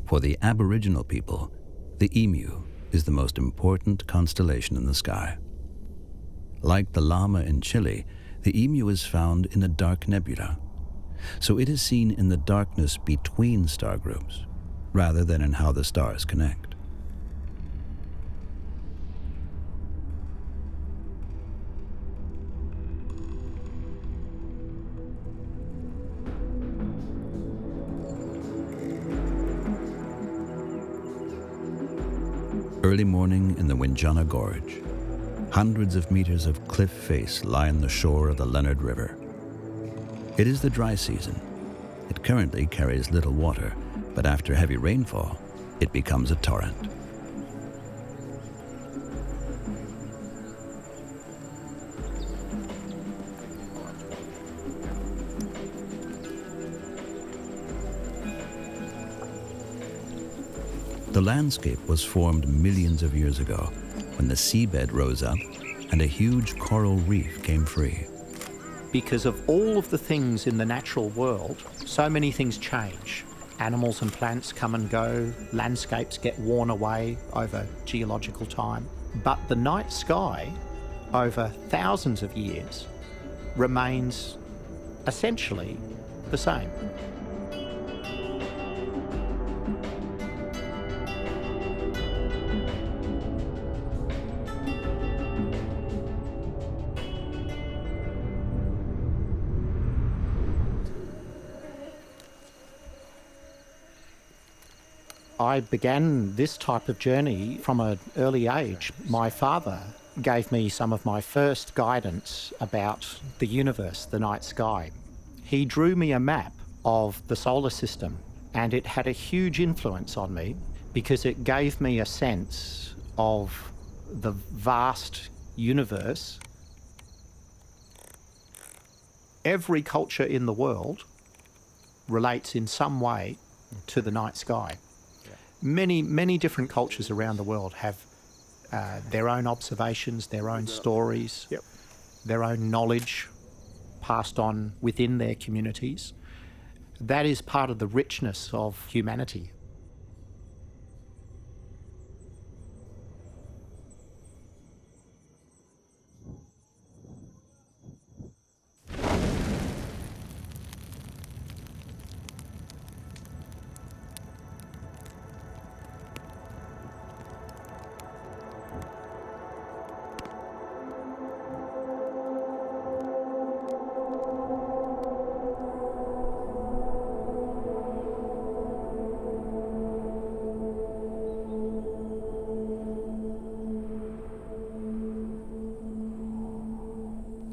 For the Aboriginal people, the emu is the most important constellation in the sky. Like the llama in Chile, the emu is found in a dark nebula, so it is seen in the darkness between star groups, rather than in how the stars connect. Early morning in the Windjana Gorge. Hundreds of meters of cliff face line the shore of the Leonard River. It is the dry season. It currently carries little water, but after heavy rainfall, it becomes a torrent. The landscape was formed millions of years ago when the seabed rose up and a huge coral reef came free. Because of all of the things in the natural world, so many things change. Animals and plants come and go, landscapes get worn away over geological time. But the night sky, over thousands of years, remains essentially the same. I began this type of journey from an early age. My father gave me some of my first guidance about the universe, the night sky. He drew me a map of the solar system, and it had a huge influence on me because it gave me a sense of the vast universe. Every culture in the world relates in some way to the night sky. Many different cultures around the world have their own observations, their own stories, their own knowledge passed on within their communities. That is part of the richness of humanity.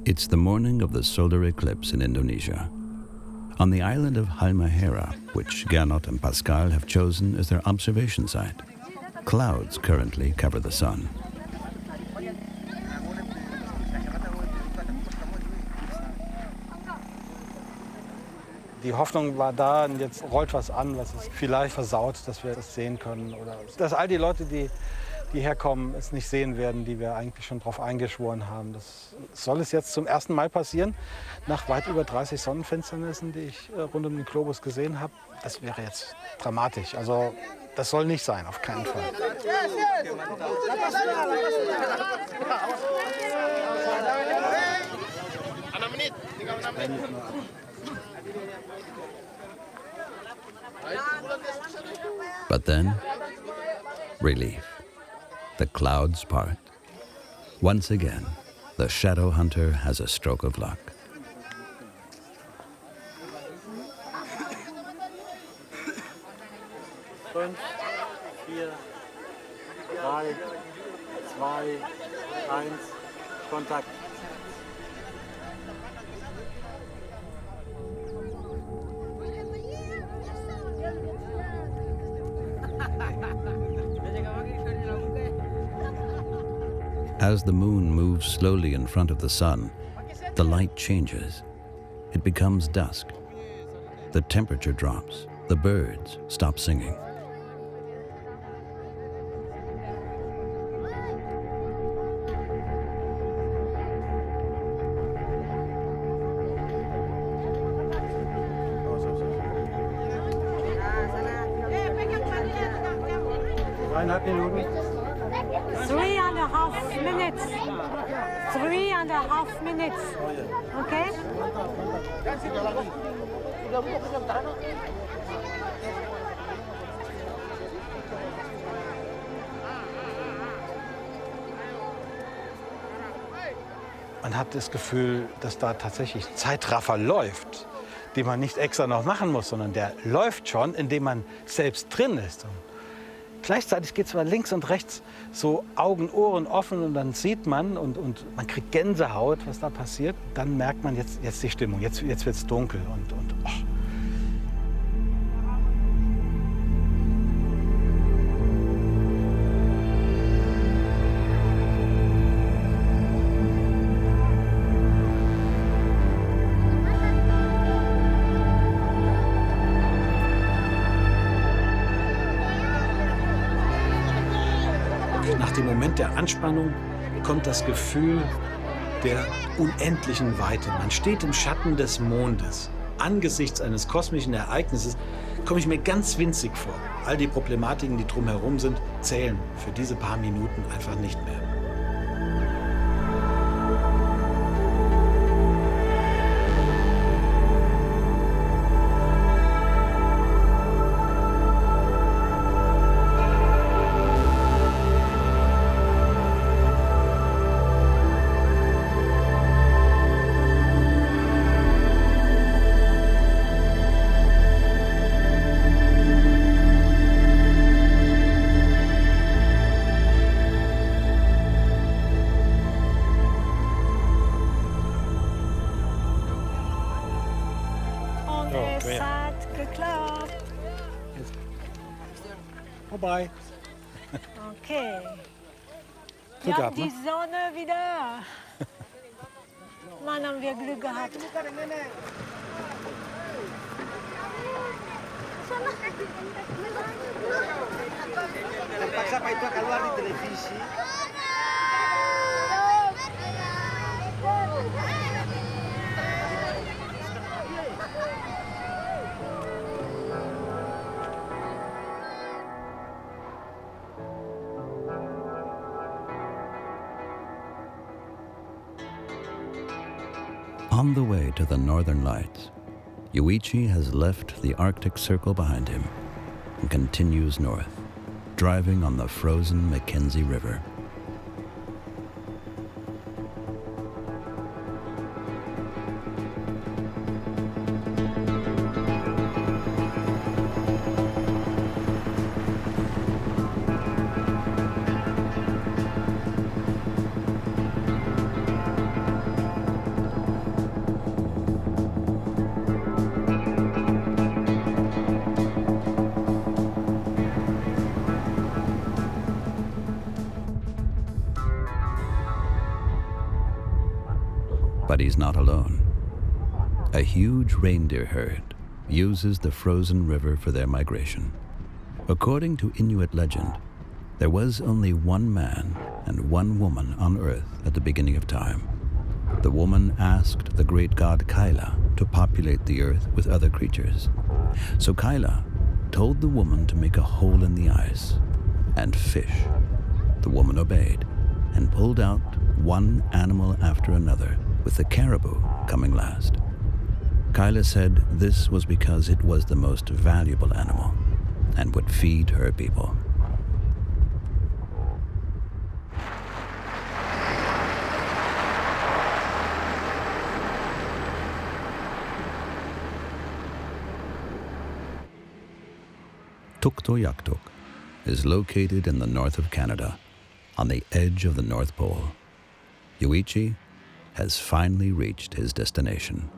It's the morning of the solar eclipse in Indonesia. On the island of Halmahera, which Gernot and Pascal have chosen as their observation site, clouds currently cover the sun. Die Hoffnung war da, und jetzt rollt was an, was es vielleicht versaut, dass wir das sehen können. Oder dass all die Leute, die herkommen, es nicht sehen werden, die wir eigentlich schon darauf eingeschworen haben. Das soll es jetzt zum ersten Mal passieren, nach weit über 30 Sonnenfinsternissen, die ich rund um den Globus gesehen habe. Das wäre jetzt dramatisch. Also das soll nicht sein, auf keinen Fall. But then, relief. The clouds part. Once again, the shadow hunter has a stroke of luck. Fünf, 4, 3, 2, 1, Kontakt. As the moon moves slowly in front of the sun, the light changes. it becomes dusk. The temperature drops. The birds stop singing. Three and a half minutes. 3.5 minutes. Okay? Man hat das Gefühl, dass da tatsächlich ein Zeitraffer läuft, den man nicht extra noch machen muss, sondern der läuft schon, indem man selbst drin ist. Und gleichzeitig geht es aber links und rechts so Augen, Ohren offen und dann sieht man und man kriegt Gänsehaut, was da passiert. Dann merkt man jetzt die Stimmung, jetzt wird es dunkel und oh. Nach dem Moment der Anspannung kommt das Gefühl der unendlichen Weite. Man steht im Schatten des Mondes. Angesichts eines kosmischen Ereignisses komme ich mir ganz winzig vor. All die Problematiken, die drumherum sind, zählen für diese paar Minuten einfach nicht mehr. Vorbei. Okay. Glück Wir haben gehabt, ne? die Sonne wieder. Mann, haben wir Glück gehabt. On the way to the Northern Lights, Yuichi has left the Arctic Circle behind him and continues north, driving on the frozen Mackenzie River. But he's not alone. A huge reindeer herd uses the frozen river for their migration. According to Inuit legend, there was only one man and one woman on Earth at the beginning of time. The woman asked the great god Kaila to populate the Earth with other creatures. So Kaila told the woman to make a hole in the ice and fish. The woman obeyed and pulled out one animal after another, with the caribou coming last. Kaila said this was because it was the most valuable animal and would feed her people. Tuktoyaktuk is located in the north of Canada, on the edge of the North Pole. Yuichi has finally reached his destination.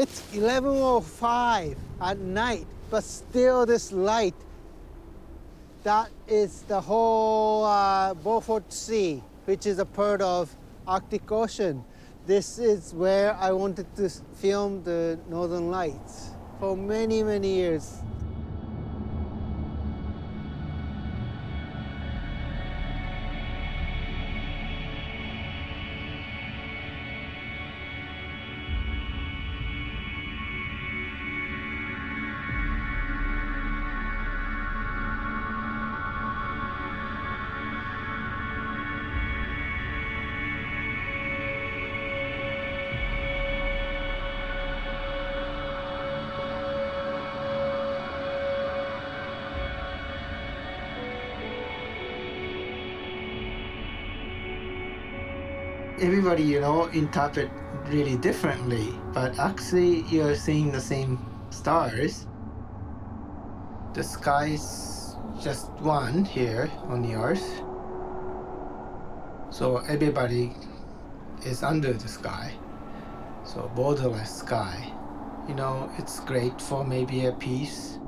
It's 11:05 at night, but still this light. That is the whole Beaufort Sea, which is a part of Arctic Ocean. This is where I wanted to film the Northern Lights for many, many years. Everybody, interpret really differently, but actually you're seeing the same stars. The sky's just one here on the Earth. So everybody is under the sky. So borderless sky. It's great for maybe a peace